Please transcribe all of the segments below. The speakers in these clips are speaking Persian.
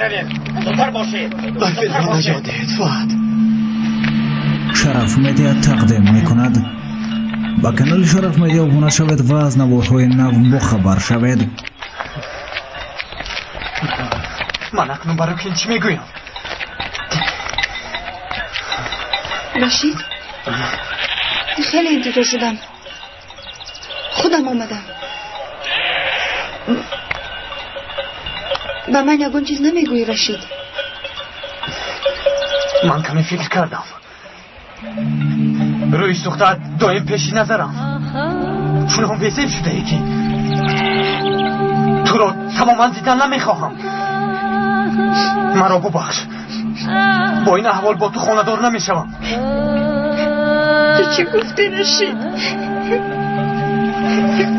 برویم. زودتر باشید. بفرمان نجات فهد. شرف مدیا تقدیم میکند. با کانال شرف مدیا ابونه شوید و از نوارهای نو خبر شوید. من اکنون برای که چی میگویم؟ رشید خیلی انتظار شدم. خودم آمدم. با من یگون چیز نمیگوی رشید؟ من کمی فکر کردم. روی دختر دایم پیش نظرم. چون هم ویزیم شده ای که تو رو تماما دیدن نمیخواهم. مرا ببخش. با این احوال با تو خانه دار نمیشوم. تو چی گفتی رشید؟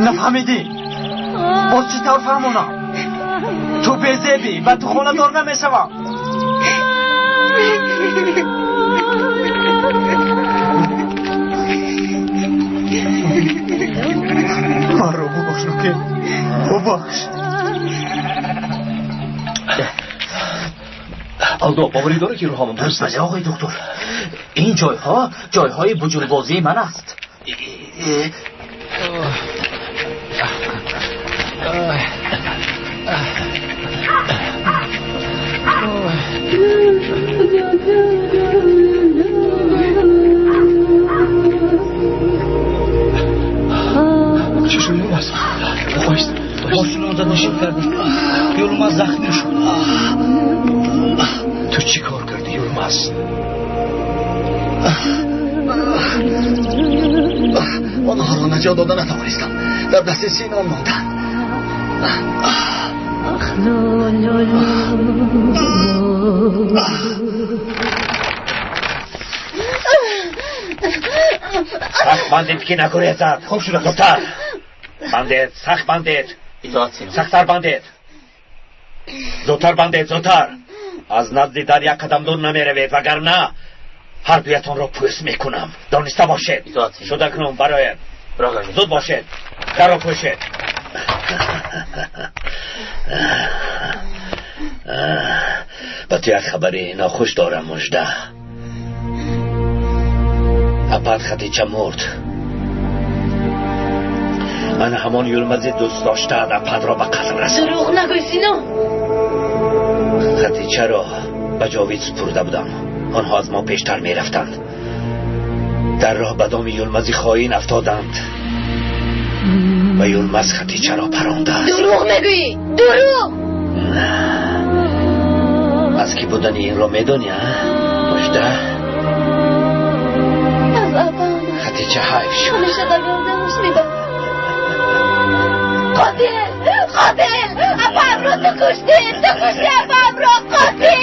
نفهمیدی؟ باز چی طور فهمونم؟ تو بیزیبی و تو خانه دار نمیشوم. من رو ببخش که ببخش. آلدو باوری داره که روحامون درست است؟ بله آقای دکتر. این جایهای بجوربازی من است. چی شد یولماز؟ بایست ماشین آنجا نشین کردی. یولماز زخمی شد. تو چی کار کردی یولماز؟ آنها را نجات داده نتوانستم. در دست سینان ماندن. سخت بندید که نکنید زد. خوب شده زودتر بندید. سخت بندید. سختتر بندید. زودتر بندید. زودتر. از نزدی در یک قدم دور نمیروید وگرنه هر دویتان را پوست میکنم. دانسته باشید. شده کنم برایم. زود باشید. در را پوشید. با تو یک خبری ناخوش دارم مژده. اپد خدیجه مرد. من همان یولماز دوست داشته اپد را به قتل رساندم. دروغ نگوی سینا. خدیجه را به جاوید سپرده بودم. آنها از ما پیشتر می رفتند. در راه به دام یولماز خائن افتادند و یولماز خدیجه را پرانده است. دروغ میگویی. دروغ. از کی بودن این را میدونی مژده؟ از ابا. خدیجه حیف شد. همیشه در یادمش میدم. قاتل ابام رو تو کشتی ابام رو. قاتل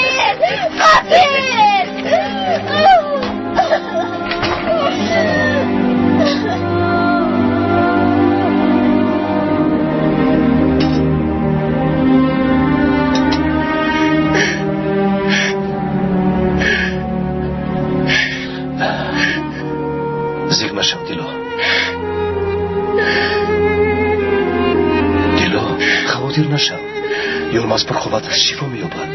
زیر نشو دیلو. خواهدیر نشو. یولماز پر خوبت از شیفا میابد.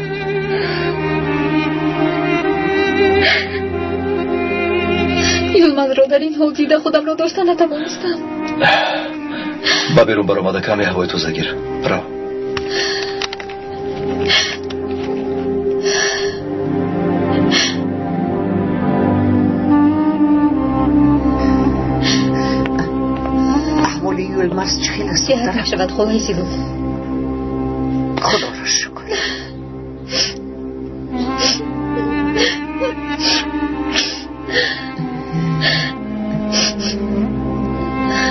یولماز رو در این حال دیده خودم را داشته نتوانستم. با بیرون برآمده کمی هوای تازه گیر. برو. احوال یولماز چه خیلی است؟ صحت نشود خواهی سیدو. خدا را شکر.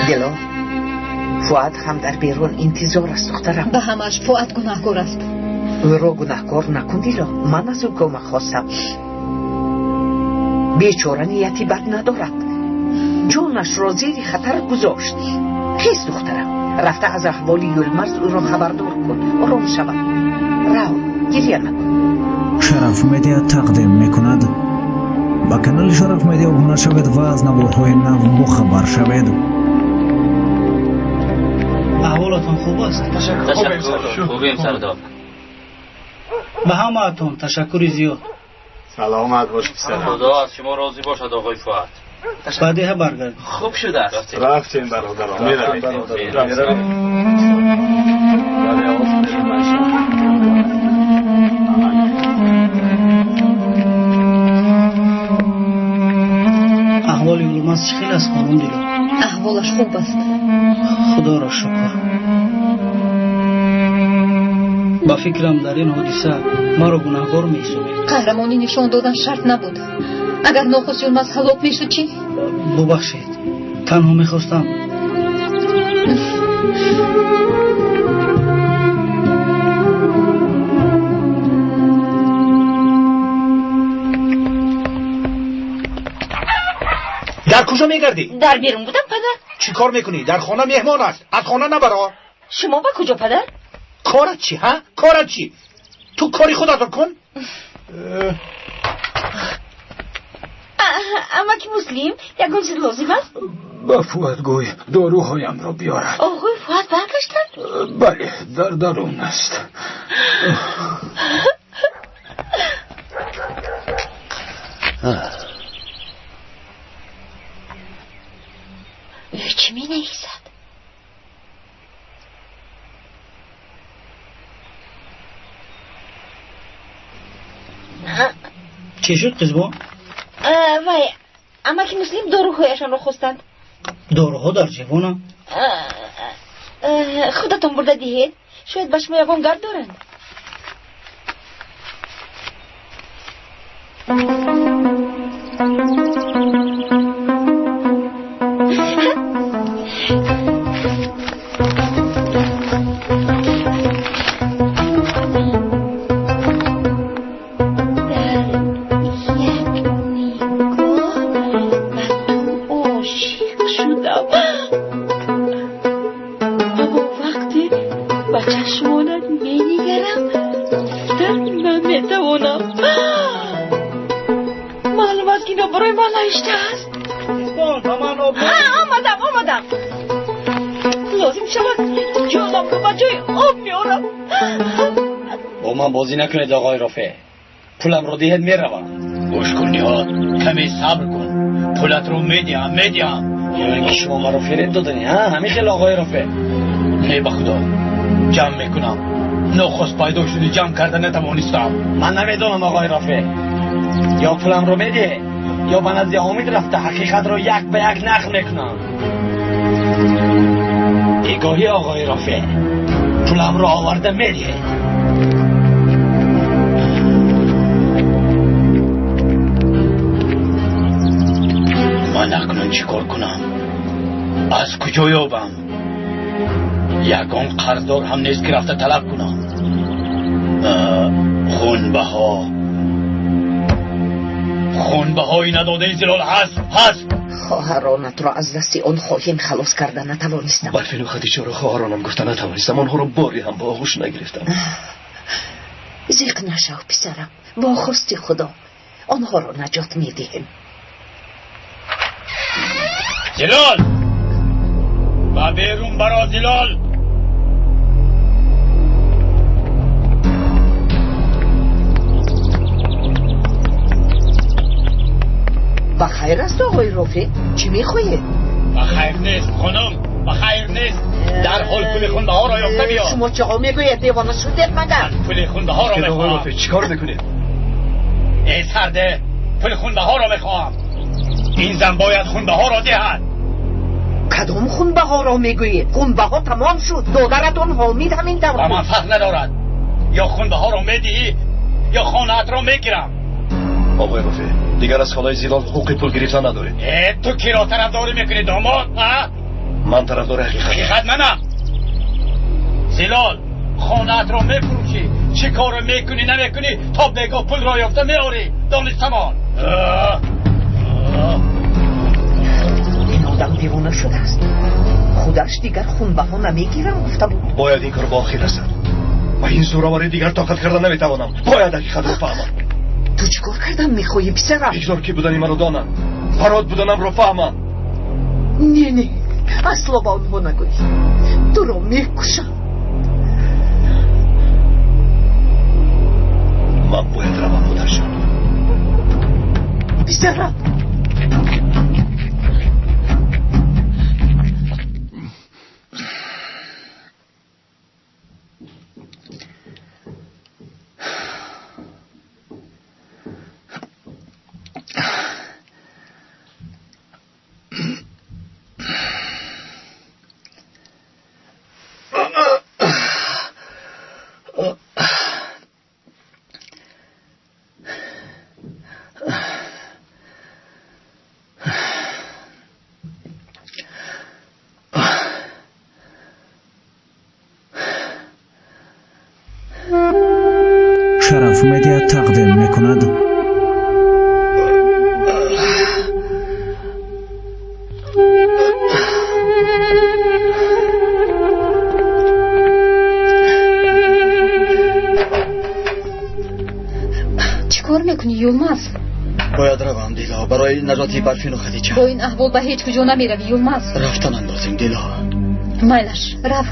دلو فؤاد هم در بیرون انتظار است دخترم. به همش فؤاد گناهکار است. او را گناهکار نکن دیلو. من از او کمک خواستم. بیچاره نیتی بد ندارد. جانش را زیر خطر گذاشت. خیز دخترم. رفته از احوال یولماز او را خبردار کن. آرام شود. رو گریه نکن. شرف مدیا تقدیم میکند. با کانال شرف مدیا ابونه شوید و از نوارهای نو خبر شوید. احوالتان خوب است؟ تشکر. خوبیم سردار. به همه‌تون تشکر زیاد. سلامت باش پسرم. خدا از شما راضی باشد آقای فؤاد. بعدها برگرد. خوب شده است. رفتیم برادران. میرویم. احوال یولماز چخیل است خانم دیلو؟ احوالش خوب است. خدا را شکر. با فکرم در این حادثه ما را گناهکار می‌سازید. قهرمانی نشان دادن شرط نبود. اگر نخست یلماز هلاک میشد چی؟ ببخشید. تنها میخواستم در کجا میگردی؟ در بیرون بودم پدر. چی کار میکنی؟ در خانه مهمان است. از خانه نبرا. شما با کجا پدر؟ کارت چی ها؟ کارت چی؟ تو کاری خودت رو کن. اما که مسلم یکون چیز لازم است؟ با فؤاد گوی داروهایم را بیارد. آقای فؤاد برگشتن؟ بله در درون است. چی می نویسد؟ چی شد قزبان؟ وای اما که مسلم داروهایشان را خواستند. داروها در جوانم؟ خودتون برده دهید. شاید به شما یکان گرد دارند. آمدم لازم شود جانم رو با جای آب میارم. با من بازی نکنید آقای رافع. پولم رو دهید میروم. گوش کن نهاد کمی صبر کن. پولت رو میدیم یا اینکه شما من رو فریب دادنی ها همیشه آقای رافع. نه بخدا جمع میکنم. نخست پیدا شدی جمع کردن نتوانستم. من نمیدونم آقای رافع. یا پولم رو میده یا من از امید رفته حقیقت رو یک به یک نقل میکنم. نگاهی آقای رافع پولم رو آورده میده. من اکنون چیکار کنم؟ از کجا یابم؟ یکان قرضدار هم نیست که رفته طلب کنم. خونبهایی نداده زلال هست. خواهرانت را از دست آن خواهین خلاص کرده نتوانستم. برفین و خدیجه را خواهرانم گفتن نتوانستم. آنها را باری هم با آغوش نگرفتم. زیق نشو پسرم. با خواست خدا آنها را نجات میدهیم. زلال و بیرون برا زلال. بخیر است آقای رافع؟ چی میخواهید؟ بخیر نیست خانم بخیر نیست. در حال پول خونده ها را یافته بیا. شما چه ها میگوید دیوانه شدید مگر؟ پول خونده ها را میخواهم. آقای رافع چیکار میکنید؟ ای سرده پول خونده ها را میخواهم. این زن باید خونده ها را دهد. کدام خونبه ها را میگویید؟ خونبه ها تمام شد. دادرتون حامید همین دور و من فرق ندارد. یا خونده ها را میدهی یا خانه‌ات را میگیرم. آقای رافع دیگر از خالای زلال حقوق پول گرفتن نداره. تو کی را طرفداری میکنی داماد؟ من طرفدار حقیقت منم. زلال خانه‌ات را میفروشی چه کار میکنی نمیکنی تا بگاه پول را یافته میاری دانستمان. این آدم دیوانه شده است. خودش دیگر خونبه ها نمیگیرم گفته بود. باید این کار با آخر رسد. و این زوراوری دیگر طاقت کردن نمیتوانم. باید حقیقت رو فهمم. تو چیکار کردم میخوایی پسرم؟ بگذار که بودنی منو دانم. فراد بودنم رو فهمم. نه اصلا با اونها نگوی. تو رو میکشم. دارم. شرف مدیا تقدیم میکند چیکار میکنی یلماز؟ باید روم دیلا برای نجاتی برفین و خدیجه. با این احوال به هیچ کجا نمیروی یلماز. رفتن اندازیم دیلا. مایلش رف،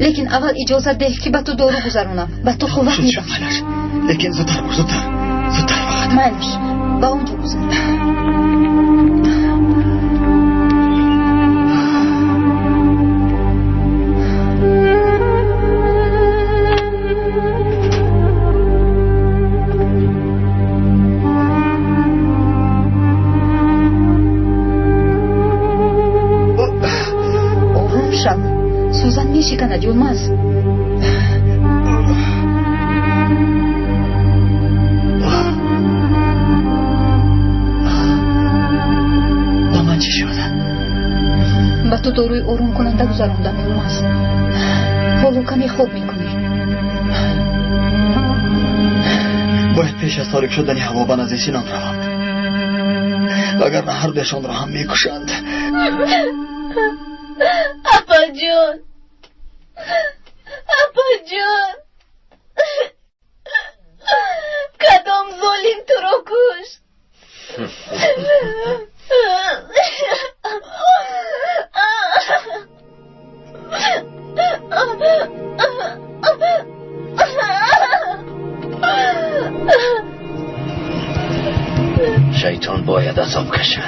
لیکن اول اجازه ده که به تو دارو گذرونم، به تو قوت میدم. مایلش، لیکن زودتر باش، زودتر فقط. مایلش به اونجا گذر. آروم شو، سوزن میشکند یلماز. به تو داروی آروم کننده گذراندم یلماز. حالا کمی خوب میکنی. باید پیش از تاریک شدن هوا به نزد سینان روم، وگرنه هر دوشان را هم میکشند. اپا جون، اپا جون، کدام ظالم تو رو کشت؟ شیطان باید عذاب کشد.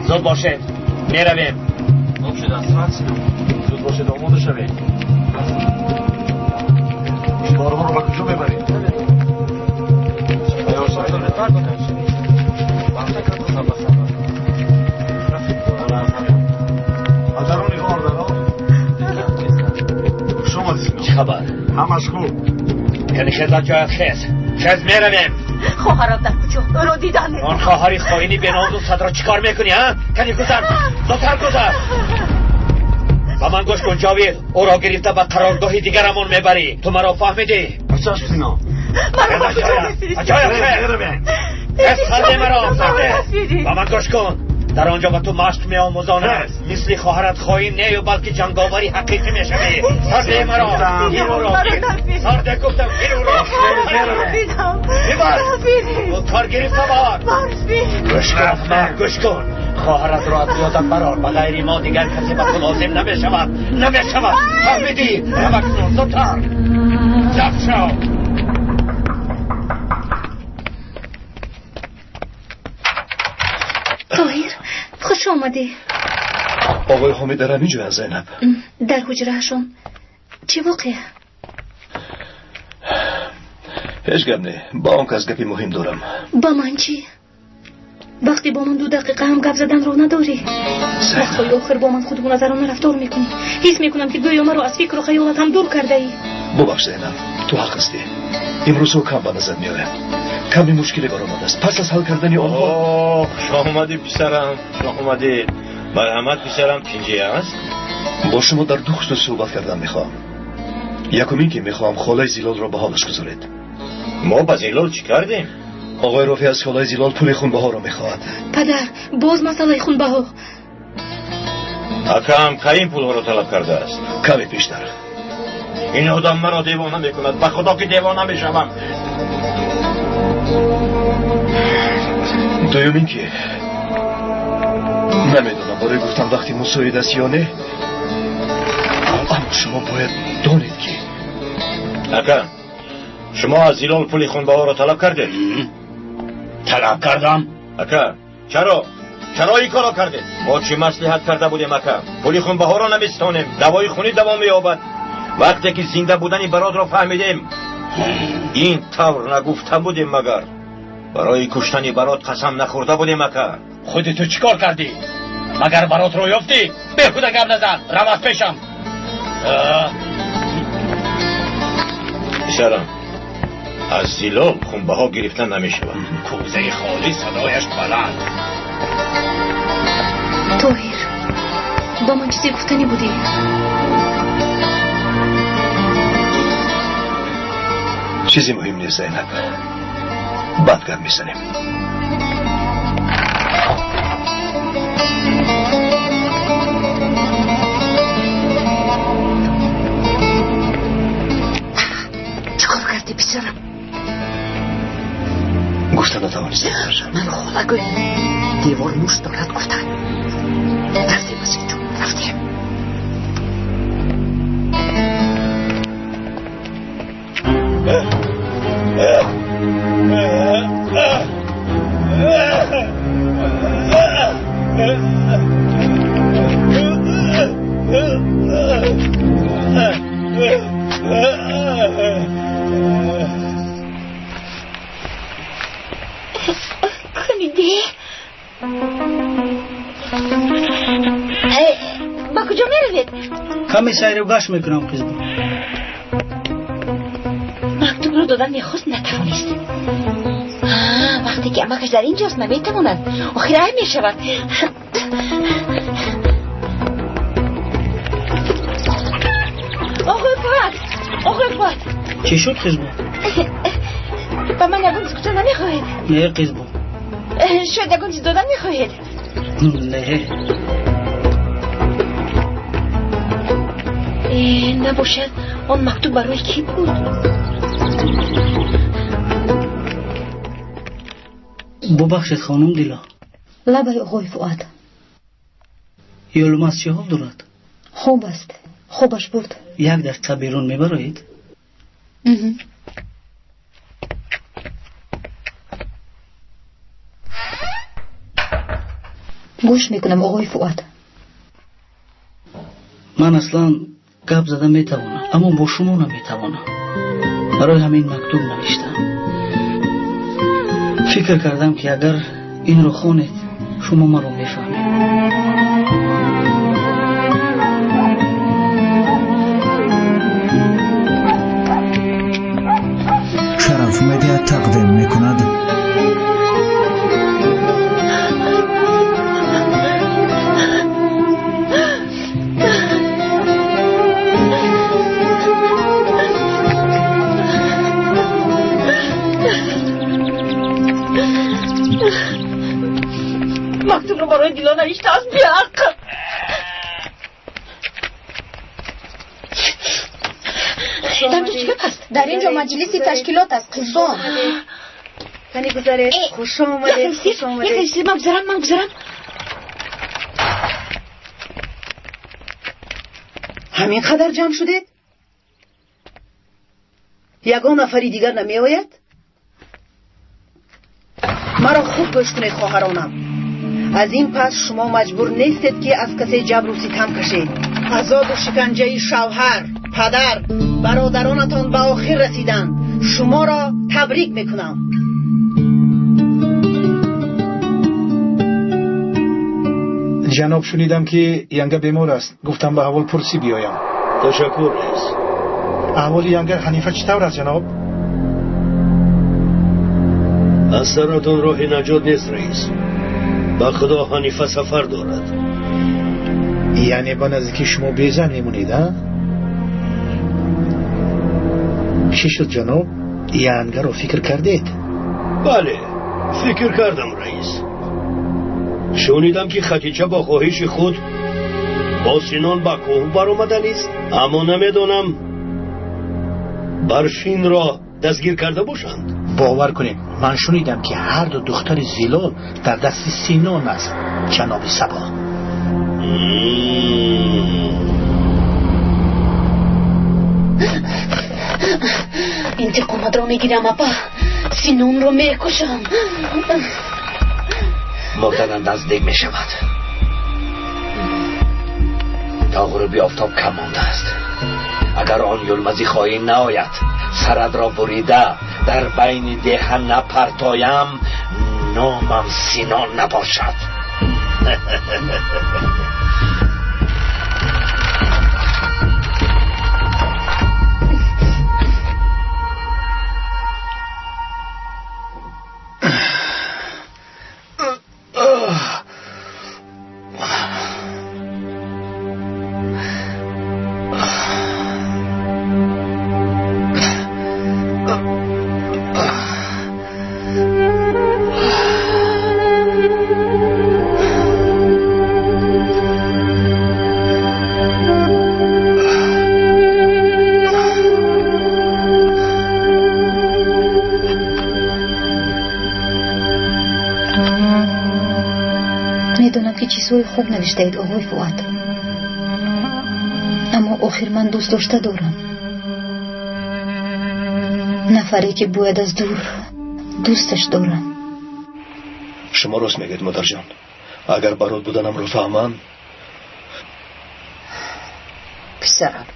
زود باشید میرویم. خوب شد از ساعت زود باشید آماده شوید. بارها رو به کجا ببرید؟ چه خبر؟ همش خوب. یعنی خیزت جای خیز میرویم. خواهرم در کجا؟ او رو دیدن. آن خواهری خواهینی به ناموس صد را چیکار میکنی ها؟ کنی گذر، زودتر گذر. و من گوش کن جاوید، او را گرفته به قرارگاهی دیگرمون میبری. تو مرا فهمیدی؟ بچه‌اش سینا. جای خیر اسفنده مرا و من گوش کن. در آنجا به تو مشق میآموزانم مثل خواهرت خواهی نه و بلکه جنگاوری حقیقی میشوی. سرده مرا گیرو را سرده گفتم گیرو را ببر و کار گرفته بار. گوش کن خواهرت را از یادت برار. به غیر ما دیگر کسی به تو لازم نمیشود. فهمیدی؟ روکسون زودتر جفت شو. طاهر خوش آمدی. آقای حامد دارم اینجا زینب در حجرهشون چی واقعه؟ هیچ گپ نه، با اون کس گپی مهم دارم. با من چی؟ وقتی با من 2 دقیقه هم گپ زدن رو نداری. وقتی آخر با من خود به نظرانه رفتار میکنی. حس میکنم که گویا مرا از فکر و خیالت هم دور کرده ای. ببخش زینب، تو حق هستی. امروز او کم به نظر میآید. کمی مشکلی برآمده است. پس از حل کردن آنها. خوش آمدی پسرم. خوش آمدی. مرحمت پسرم پینجی است. با شما در 2 خصوص صحبت کردن میخوام. یکم این که میخوام خاله زیلال را به حالش گذارید. ما با زیلال چی کردیم؟ آقای رافی از خاله زیلال پول خونبها را میخواهد. پدر باز مسئله خونبها. اکرم که این پول رو طلب کرده است؟ کمی بیشتر. این آدم مرا دیوانه میکند. به خدا که دیوانه میشوم. دوم این که نمیدونم برای گفتم وقتی مساعد است یا نه، اما شما باید دانید که اکا شما از زیلال پولی خونبها را طلب کردید؟ طلب کردم. اکا چرا این کارا کردید؟ ما چی مصلحت کرده بودیم اکا؟ پولی خونبها را نمیستانیم، دوای خونی دوام مییابد. وقتی که زنده بودنی برات را فهمیدیم این طور نگفته بودیم مگر برای کشتنی برات قسم نخورده بودیم اکا؟ خودتو چیکار کردی؟ مگر برات رو یافتی؟ بهوده گپ نزن، رو از پیشم. پسرم از زیلال خونبها گرفتن نمیشود. کوزه خالی صدایش بلند. طاهر با من چیزی گفتنی بودی؟ چیزی مهم نیست زینب، بعد گپ میزنیم. چیکار کردی پسرم؟ گفتن نتوانستم. من خدا گوی دیوار موش دارد گفتن. رفتیم از اینجا، رفتیم. کنیدی؟ با کجا میروید؟ کمی سیر و گشت میکنم قزبون. مکتوب رو دادن میخواست نتوانست. وقتی که امکش در اینجاست نمیتواند. آخر های میشود. آقای فواد چی شد قزبون؟ با من یکون چیز کجا نمیخواهید؟ نه قزبون. شاید یکون چیز دادن میخواهید؟ نه نباشد آن مکتوب برای کی بود؟ ببخشید خانم دیلا. لبای آقای فؤاد یولماس چه حال دارد؟ خوب است، خوبش بود. یک دست بیرون میبرید؟ گوش میکنم آقای فؤاد. من اصلا گپ زده میتوانم اما با شما نمیتوانم. برای همین مکتوب نوشتم. فکر کردم که اگر این رو خوانید شما ما رو میفهمید. شرف مدیا تقدیم میکند مکتوب رو برای دیلا نوشته از بیاق. در تو چی بپست؟ در اینجا مجلسی تشکیلات است قزبان. کنی گذارید خوش آمدید. یک چیزی من گذارم. همین قدر جمع شدید؟ یگان نفری دیگر نمی آید؟ مرا خوب گوش کنید خواهرانم. از این پس شما مجبور نیستید که از کسی جبر و ستم کشید. عذاب و شکنجه شوهر، پدر، برادرانتان به آخر رسیدند. شما را تبریک میکنم. جناب شنیدم که ینگه بیمار است. گفتم به احوال پرسی بیایم. تشکر رئیس. احوال ینگه حنیفه چطور است جناب؟ از سرطان راه نجات نیست رئیس. با خدا حنیفه سفر دارد. یعنی با نزدیکی شما بیزن میمونید ها؟ چی شد جناب؟ ینگه رو فکر کردید؟ بله فکر کردم رئیس. شنیدم که خدیجه با خواهش خود با سینان با کوه بر آمدن است، اما نمیدانم برشین را دستگیر کرده باشند. باور کنید من شنیدم که هر دو دختر زیلال در دست سینان است جناب سبا. آمد را میگیرم اپا سینون رو میکشم. مردن نزدیک می شود. تا غروبی آفتاب کم مانده است. اگر آن یلمزی خواهی نآید سرد را بریده در بین دهن نپرتایم نامم سینان نباشد. میدونم که چیزهای خوب نوشته اید آقای فؤاد، اما آخر من دوست داشته دارم. نفری که باید از دور دوستش دارم. شما راست میگید مادر جان. اگر برات بودنم رو فهمم. پسرم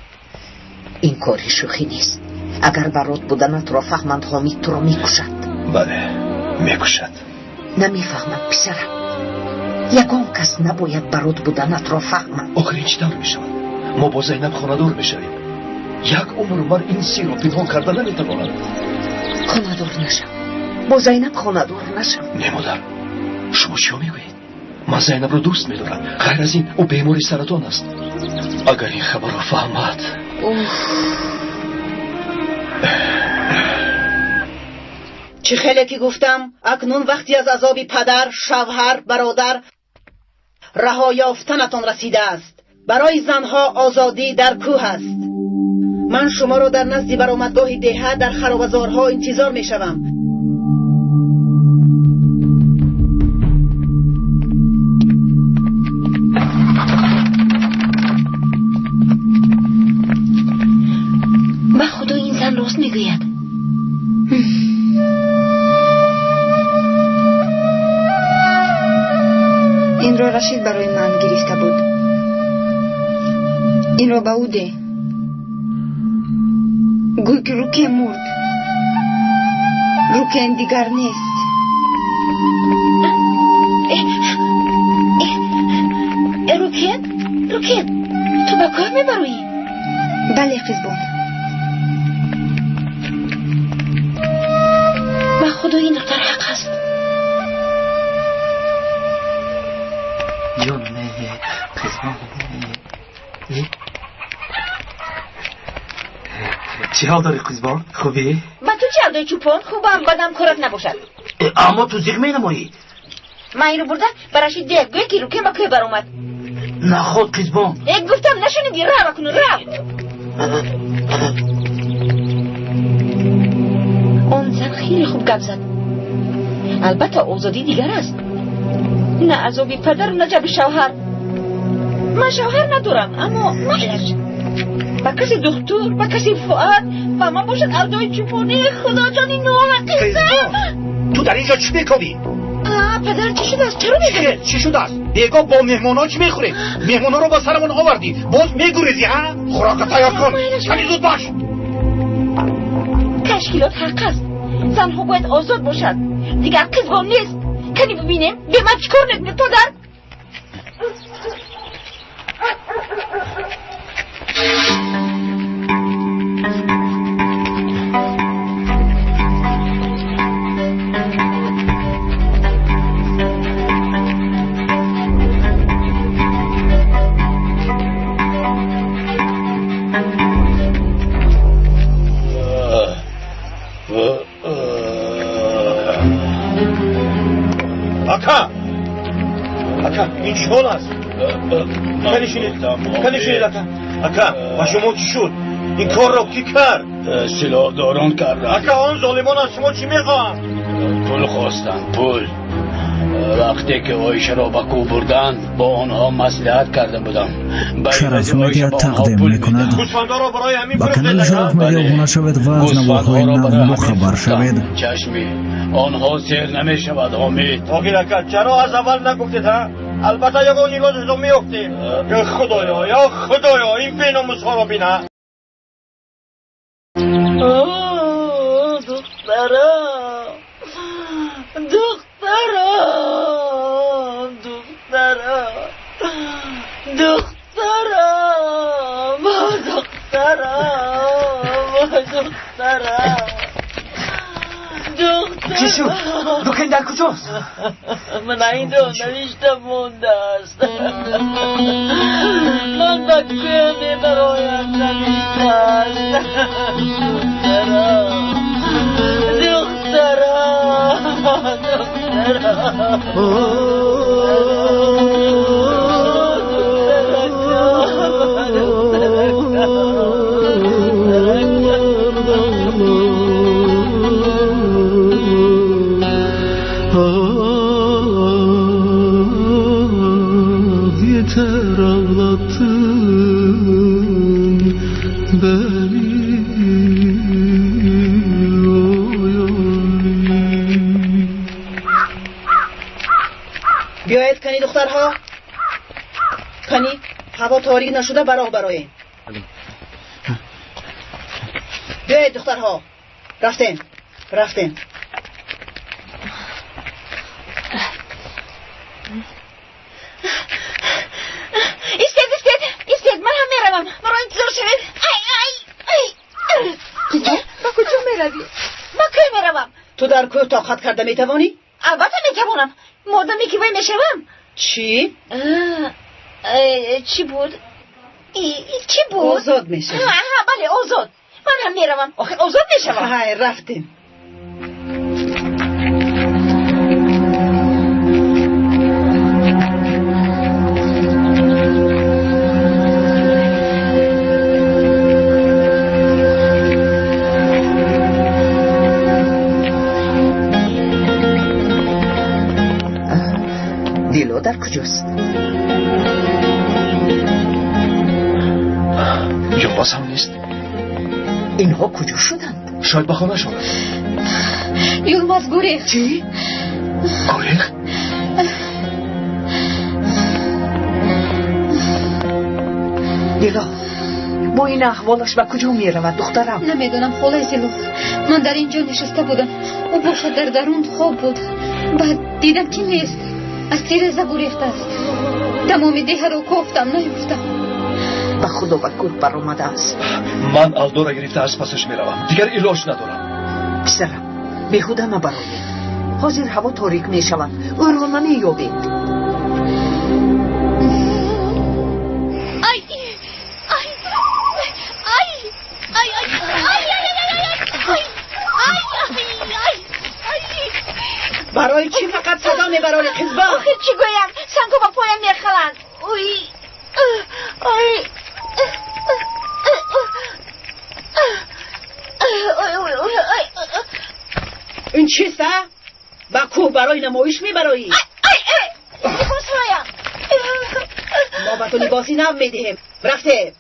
این کاری شوخی نیست. اگر برات بودنت را فهمند حامید تو را میکشد. بله میکشد. نمیفهمم پسرم. یگان کس نباید برات بودنت را فهمد. آخر این چی دور میشود؟ ما با زینب خانه‌دار میشویم. یک عمر من این سیر را پنهان کردن نمیتوانم. خانه‌دار نشم. با زینب خانه‌دار نشم. نه مادر، شما چی میگویید؟ من زینب را دوست میدارم. غیر از این او بیماری سرطان است. اگر این خبر را فهمد. چه خیلی که گفتم اکنون وقتی از عذاب پدر، شوهر، برادر رها یافتنتان رسیده است. برای زنها آزادی در کوه است. من شما را در نزد برآمدگاه دهه در خرابزارها انتظار می شوم. به خدا این زن راست میگوید. این را رشید برای من گرفته بود. این را به او ده. گوی که روکه مرد. روکه این دیگر نیست. روکه تو با کار میبروی؟ بله خزبان. به خدا این دختر حق است. جون قسمان چی حال داری قزبان؟ خوبی؟ من تو چی حال داری چوپان؟ خوبم بدم کارت نباشد. اما تو زیگ می نمایی. من این رو برده براشی ده گوی که رو که با که بر اومد. نخود قزبان. گفتم نشونیدی رو بکنو رو. اون زن خیلی خوب گپ زد. البته آزادی دیگر است. نه عذابی پدر نه جب شوهر. من شوهر ندارم اما معلش با کسی دختر با کسی فؤاد با من باشد اردای چوپانی. خدا جانی نوحقی تو در اینجا چی میکنی؟ پدر چی شده است؟ چرا میگه؟ چی شده است؟ بیگاه با مهمونا چی میخوریم؟ مهمونا رو با سرمون آوردی باز میگوریزی ها؟ خوراک تیار کن کنی زود باش. تشکیلات حق است. زنها باید آزاد باشد. دیگر قزبان نیست. کنی ببینیم به من چیکار نکنه پدر؟ اکا این چون است؟ کنشینید اکا و شما چی شد؟ این کار را کی کرد؟ سلاح داران کردن. اکا آن ظالمان از شما چی میخوان؟ پول خواستن پول. وقتی که آیشه را به کوه بردند با آنها مصلحت کرده بودم. شرف مدیا تقدیم میکند. با کانال شرف مدیا گونه شوید و از نوارهای نو خبر شوید. چشمی آنها سیر نمی شود حامد. آقیلکت چرا از اول نگفتید ها؟ البته یکو نگاهتون میافتیم. یا خدایا این بیناموس ها رو بینا. چی شد؟ دکن در کجاست؟ من اینجا نوشته مونده است. من بکوی میبرایم نوشته است. بیایید کنید دخترها، کنید هوا تاریک نشده برای بیایید دخترها. رفتیم استید من هم میروم. مرا انتظار شوید. با کجا میروی؟ با کی میروم؟ تو در کوه طاقت کرده میتوانی؟ البته میتوانم مادامی که وای میشوم. چی؟ چی بود؟ چی بود؟ آزاد میشه. بله آزاد. من هم میروم. آخه آزاد میشوم. های رفتیم. دیلو در کجاست؟ یلماز هم نیست. اینها کجا شدند؟ شاید به خانه شدند. یلماز گریخت. چی؟ گریخت؟ دیلا با این احوالش به کجا می رود دخترم؟ نمیدونم خالای زیلو. من در اینجا نشسته بودم، او باشد در درون خواب بود. بعد دیدم که نیست، از تیرزه گریخته است. تمام دیه رو کوفتم نیفتم. به خدا وکول بر آمده است. من الدو را گرفته از پسش می روم. دیگر ایلاش ندارم. پسرم بیهوده مبرای. حاضر هوا تاریک می شود، او را نمی یابید. برای چی فقط صدا میبرای قزبا؟ آخر چی گویم؟ سنگو با پایم میخلند. این چیست ها؟ با کوه برای نمایش میبرایی؟ لباس هایم ما با تو لباسی نم میدهیم. رفته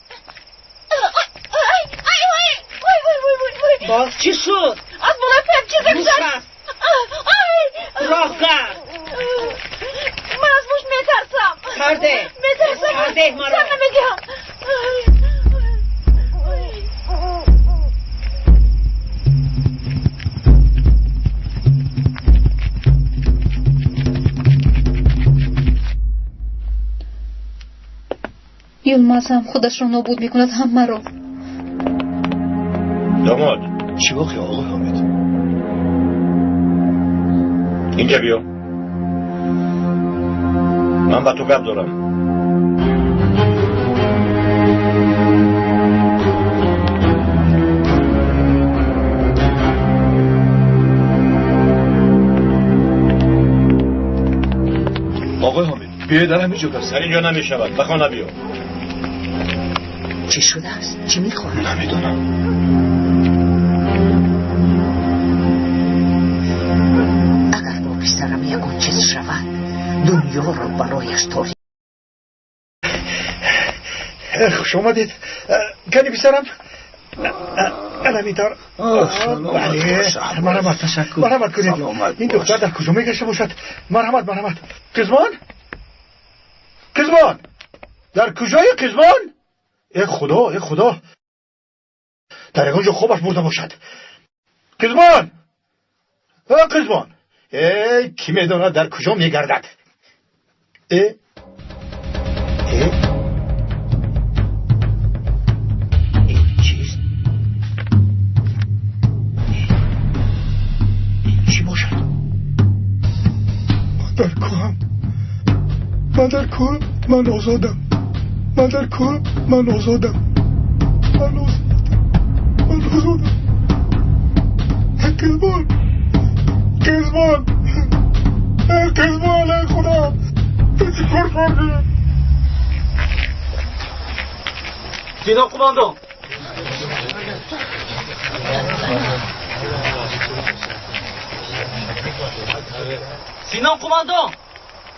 باز چی شد؟ از بالای پیم چیزی شد؟ راه کرد. من از موش میترسم. کرده مرا. سر نمیدیم. یلماز هم خودش رو نابود میکند همه رو. داماد چی واقعی آقای حامد؟ اینجا بیا. من با تو گپ دارم. آقای حامد بیای در همینجا گفت. در اینجا نمیشود. به خانه بیا. چی شده است؟ چی میخواد؟ نمیدونم. اگر با پسرم یکون چیز شود دنیا را برایش تاریک. خوش اومدید. کنی بیسرم المیدار. بله مرحمت. تشکر. مرحمت کنید. این دختر در کجا میگشته باشد؟ مرحمت. قزمان در کجای قزمان؟ ای خدا در اونجا خوبش برده باشد. قزمان کی میداند در کجا میگردد؟ این چیست؟ این چی باشد؟ من در کوه من آزادم. قزمان ای خدا چیکار کردی؟ سینا قماندان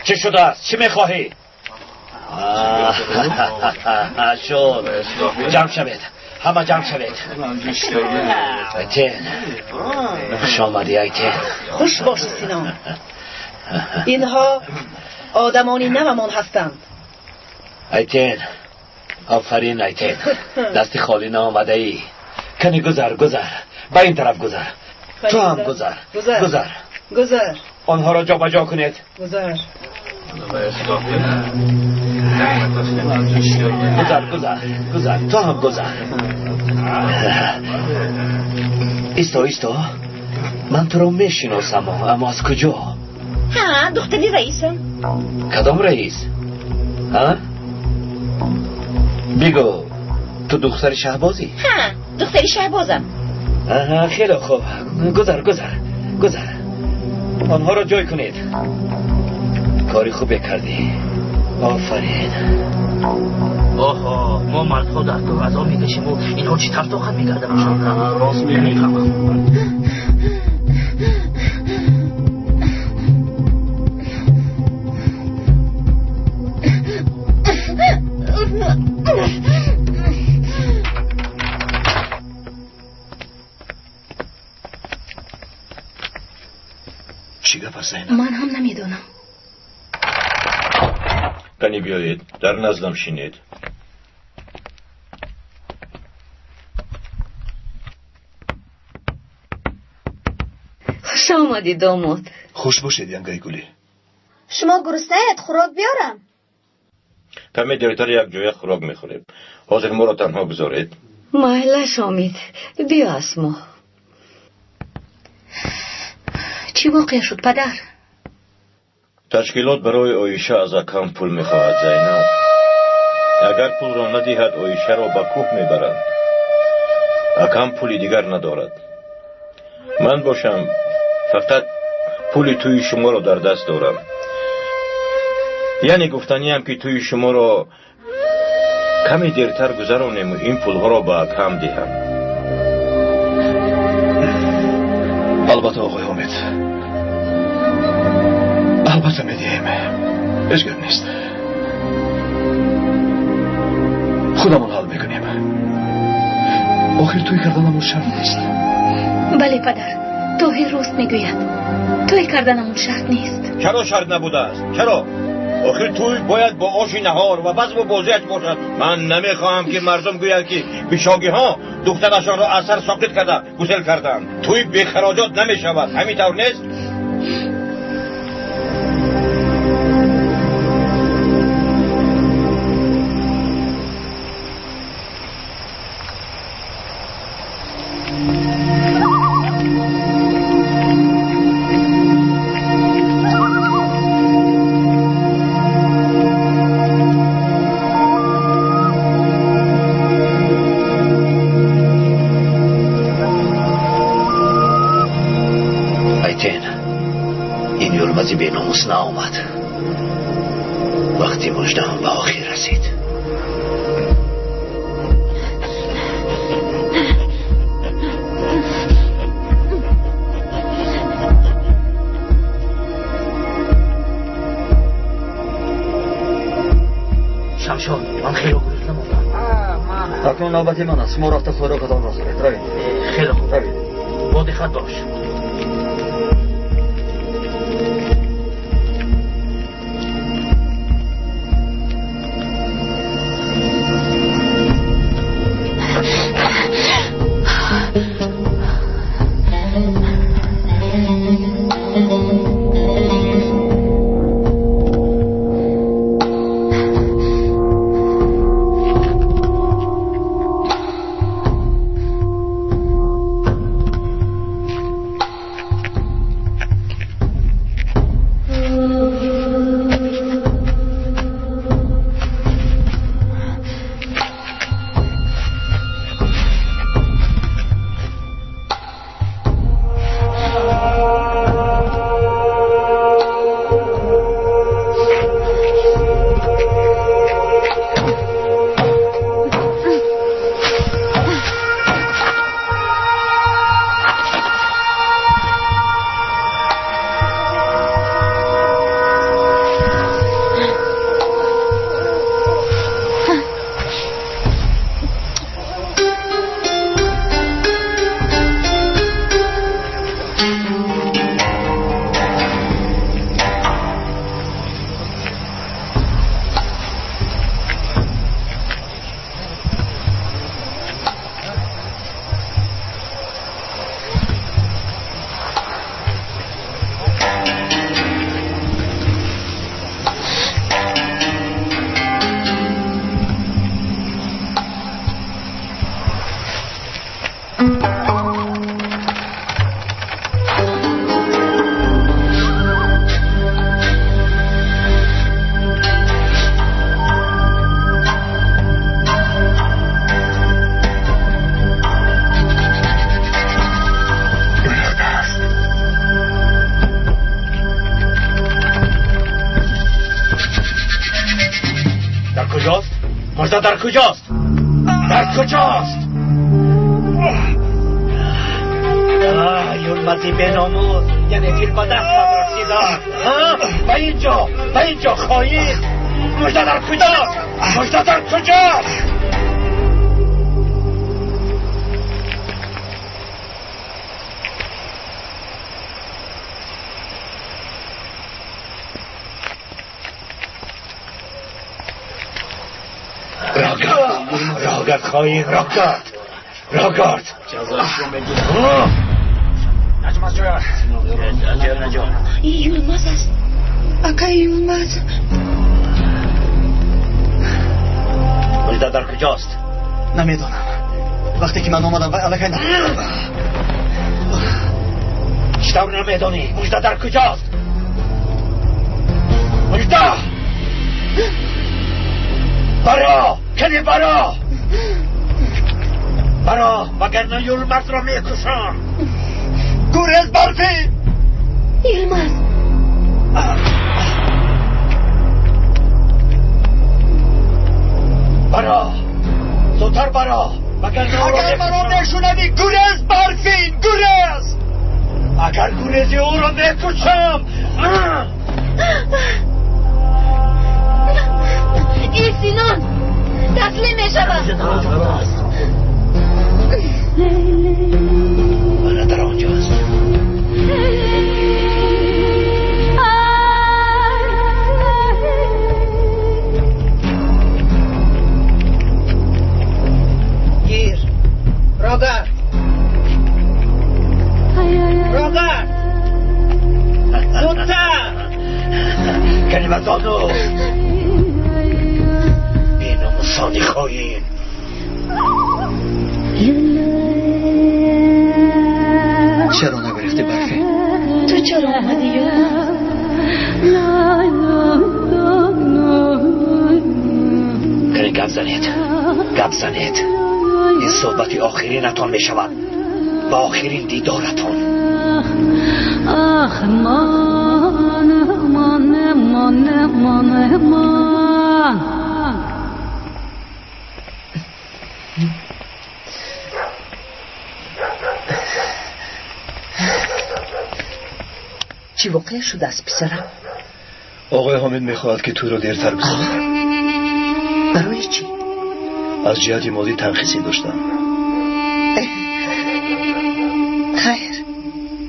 چه شده است؟ چی میخواهی؟ شد جمع شوید. همه جمع شوید. ایتین خوش آمدی ایتین. خوش باش سینا. اینها آدمانی نومان هستند. ایتین آفرین ایتین. دستی خالی نامده ای. کنی گذر به این طرف گذر. تو هم گذر. آنها را جا بجا کنید. گذر. تو هم گذر. ایستا من تو رو میشناسم اما از کجا؟ ها دختری رئیسم. کدام رئیس؟ ها؟ بگو تو دختر شهبازی؟ ها دختری شهبازم. خیلی خوب. گذر. آنها را جای کنید. کاری خوبی کردی. آفرین. آها ما مردها در کوه غذا میکشیم و اینها چی تفت آخر میگرده باشن. راست میفهمم. چی گپ است؟ من هم نمیدونم. کنی بیایید در نزدم شینید. خوش آمدی داماد. خوش باشید ینگای گلی. شما گرسنه‌اید خوراک بیارم؟ کمی دیرتر یک جای خوراک میخوریم. حاضر ما را تنها گذارید. مهلش آمید. بیا اسما. چی واقع شد پدر؟ تشکیلات برای آیشه از اکم پول میخواهد زینب. اگر پول را ندهد آیشه را به کوه میبرند. اکم پولی دیگر ندارد. من باشم فقط پولی توی شما را در دست دارم. یعنی گفتنی هم که توی شما را کمی دیرتر گذرانیم و این پولها را به اکم دهم. البته آقای حامد، البته میدیم. اشکال نیست. خودمون حل میکنیم. آخر توی کردنمون شرط نیست. بله پدر، توهی راست میگوید. توی کردنمون شرط نیست. چرا شرط نبوده است؟ چرا؟ آخر توی باید با آش نهار و بزم و بازیش باشد. من نمیخواهم که مردم گوید که بیشاگی ها دخترشان را اثر ساقط کرده گسل کردن. توی بی خراجات نمیشود. همین طور نیست؟ نآمد. وقتی مژده‌ام به آخر رسید. اکنون نوبت من است. ما رفته خوراکتان را خورید. روید. خیلی خوب. روید. با دقت باش. در کجاست؟ در کجاست؟ یلمزی بناموز، یعنی فیلم با دست مدرسیدار. به اینجا خواهید. مجده در کجاست؟ مجده در کجاست؟ راگرد خواهید. راگرد یلمز است. اکا یلمز. مجده در کجاست؟ نمیدونم. وقتی که من آمدم علاقه نمیدونم. چطور نمیدونی؟ مجده در کجاست؟ مجده برا کنی برا وگرنه یلمز را میکشم. گوریز برفی. یلمز برا زودتر برا وگرنه اگر برا نشونمی گوریز برفین. گوریز اگر گوریزی او را میکشم. ای سینان تسلیم میشم. من در آنجاست. گیر. راگرد زودتر. کلمتانو بی‌ناموسانی خواهیم. چرا نگرفتی برفی؟ تو چرا آمدی؟ کنی گپ زنید. این صحبتی آخرینتان می شود و آخرین دیدارتان. چی واقع شده است پسرم؟ آقای حامد میخواهد که تو رو دیرتر بزنم. برای چی؟ از جهت مادی ترخیصی داشتم. خیر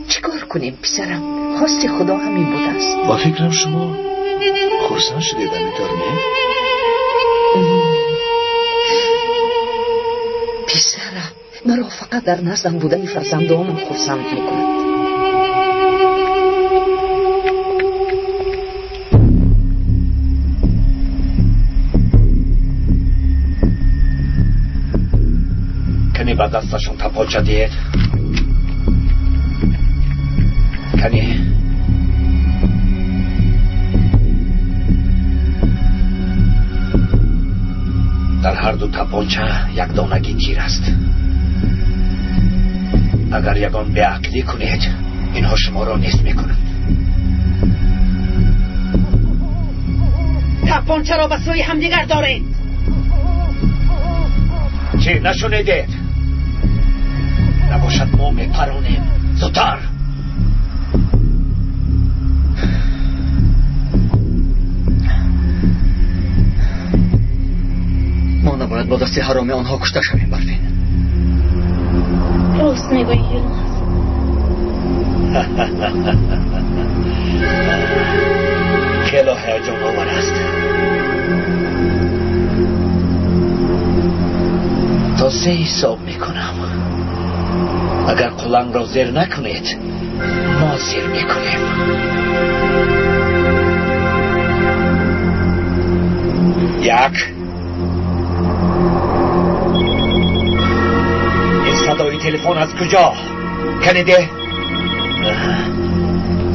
چیکار کنیم پسرم؟ خواست خدا همین بوده است. با فکرم شما خرسند شدید همینطور نه؟ پسرم مرا فقط در نزدم بودن فرزندانم خرسند میکند. کنی با دستشون تپاچه دید؟ کنی در هر دو تپانچه یک دانگی تیر است. اگر یگان به عقلی کنید اینها شما را نیست میکنند. تپانچه را به سوی همدیگر دارید. چی نشنیدید؟ نباشد ما میپرانیم. زودتر. ما نباید با دست حرامی آنها کشته شویم برفین. راست میگویی یلماز. خیلی هیجان آور است. تا 3 حساب میکنم. اگر قلنگ را زیر نکنید ما زیر میکنیم. 1 این صدای تلفن از کجا؟ کنیده؟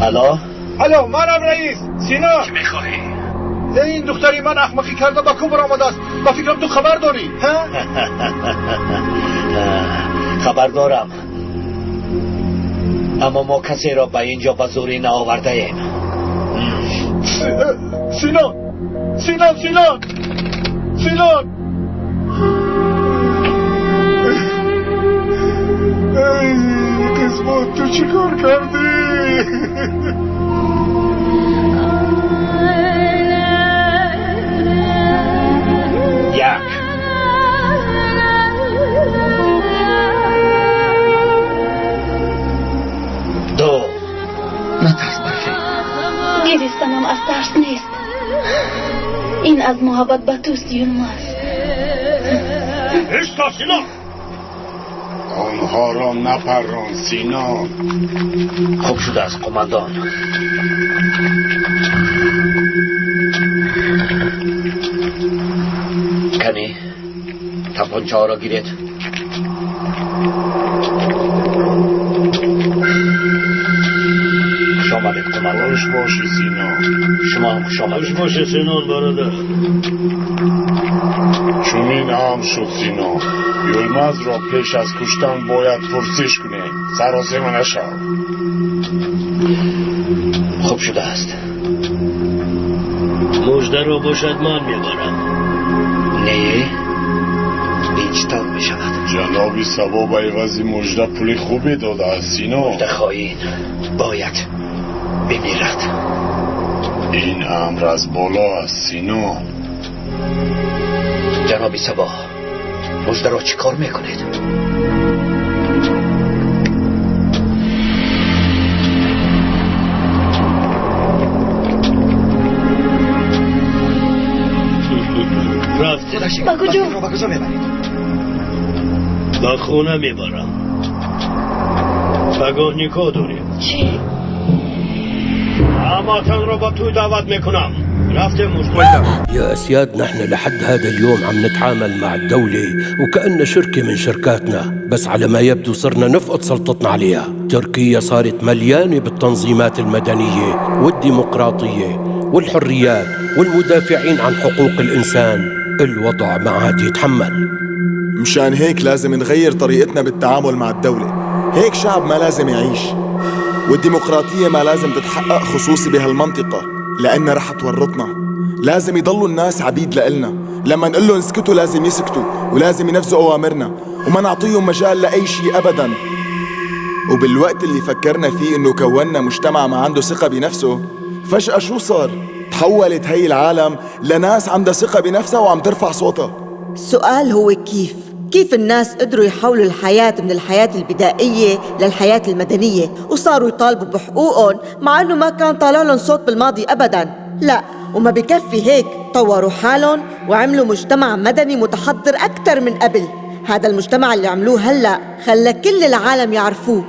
الو؟ الو منم رئیس سینا. چی میخواهی؟ این دختری من احمقی کرده با کوبر آمده است. با فکرم تو خبر داری ها؟ خبر دارم اما ما کسی را به اینجا به زوری نآورده ایم. سینا سینا سینا سینا ای قسمت تو چی کار کردی؟ نترس برفین. گریستنم از ترس نیست. این از محبت به توست یلماز. اشتا سینا. آنها را نپران سینا. خوب شده از قماندان. کنی تپانچه ها را گیرید. خوش آمدید قماندان. خوش باشی سینا. شما هم خوش آمدید. خوش باشی سینان برادر. چونین هم شد سینا. یلماز را پیش از کشتن باید پرسش کنه. سراسیمه نشو. خوب شده است. مژده را باشد من میبرم. نه این چطور می شود؟ جنابی سبا به عوضی مژده پولی خوبی داده است سینا. مژده خواهین باید بمیرد. این امر از بالا است سینا. جنابی سبا مژده را چی کار میکنید؟ رفته با کجا؟ با کجا میبرید؟ با خونه میبرم. بگاه نیکا داریم. چی؟ هماتن را با توی دعوت میکنم. رفته مشکل. يا أسياد نحن لحد هذا اليوم عم نتعامل مع الدولة وكأن شركة من شركاتنا، بس على ما يبدو صرنا نفقد سلطتنا عليها. تركيا صارت مليانة بالتنظيمات المدنية والديمقراطية والحريات والمدافعين عن حقوق الإنسان. الوضع ما عاد يتحمل. مشان هيك لازم نغير طريقتنا بالتعامل مع الدولة. هيك شعب ما لازم يعيش، والديمقراطية ما لازم تتحقق خصوصي بهالمنطقة لأنها رح تورطنا. لازم يضلوا الناس عبيد لإلنا. لما نقول لهم اسكتوا لازم يسكتوا، ولازم ينفذوا أوامرنا وما نعطيهم مجال لأي شيء أبدا. وبالوقت اللي فكرنا فيه إنه كوننا مجتمع ما عنده ثقة بنفسه، فجأة شو صار؟ تحولت هي العالم لناس عندها ثقة بنفسها وعم ترفع صوتها. السؤال هو كيف الناس قدروا يحولوا الحياة من الحياة البدائية للحياة المدنية وصاروا يطالبوا بحقوقهم مع أنه ما كان طالع لهم صوت بالماضي أبداً. لا، وما بكفي هيك، طوروا حالهم وعملوا مجتمع مدني متحضر أكثر من قبل. هذا المجتمع اللي عملوه هلأ خلى كل العالم يعرفوه.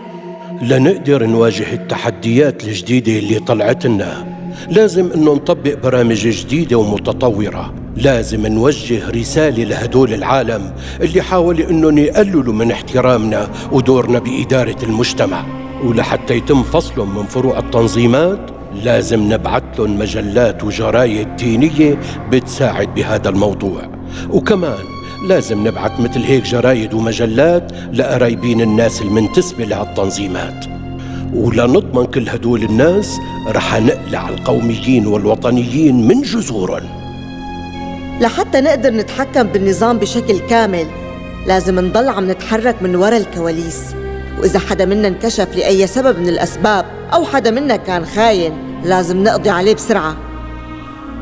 لنقدر نواجه التحديات الجديدة اللي طلعت لنا لازم انه نطبق برامج جديدة ومتطورة. لازم نوجه رسالة لهدول العالم اللي حاولوا انهم يقللوا من احترامنا ودورنا بإدارة المجتمع، ولحتى يتم فصلهم من فروع التنظيمات لازم نبعث لهم مجلات وجرايد دينية بتساعد بهذا الموضوع. وكمان لازم نبعث مثل هيك جرايد ومجلات لقرايبين الناس المنتسبة لهالتنظيمات. ولنضمن كل هدول الناس رح نقلع القوميين والوطنيين من جذورهم. لحتى نقدر نتحكم بالنظام بشكل كامل لازم نضل عم نتحرك من وراء الكواليس، وإذا حدا منا انكشف لأي سبب من الأسباب أو حدا منا كان خاين لازم نقضي عليه بسرعة.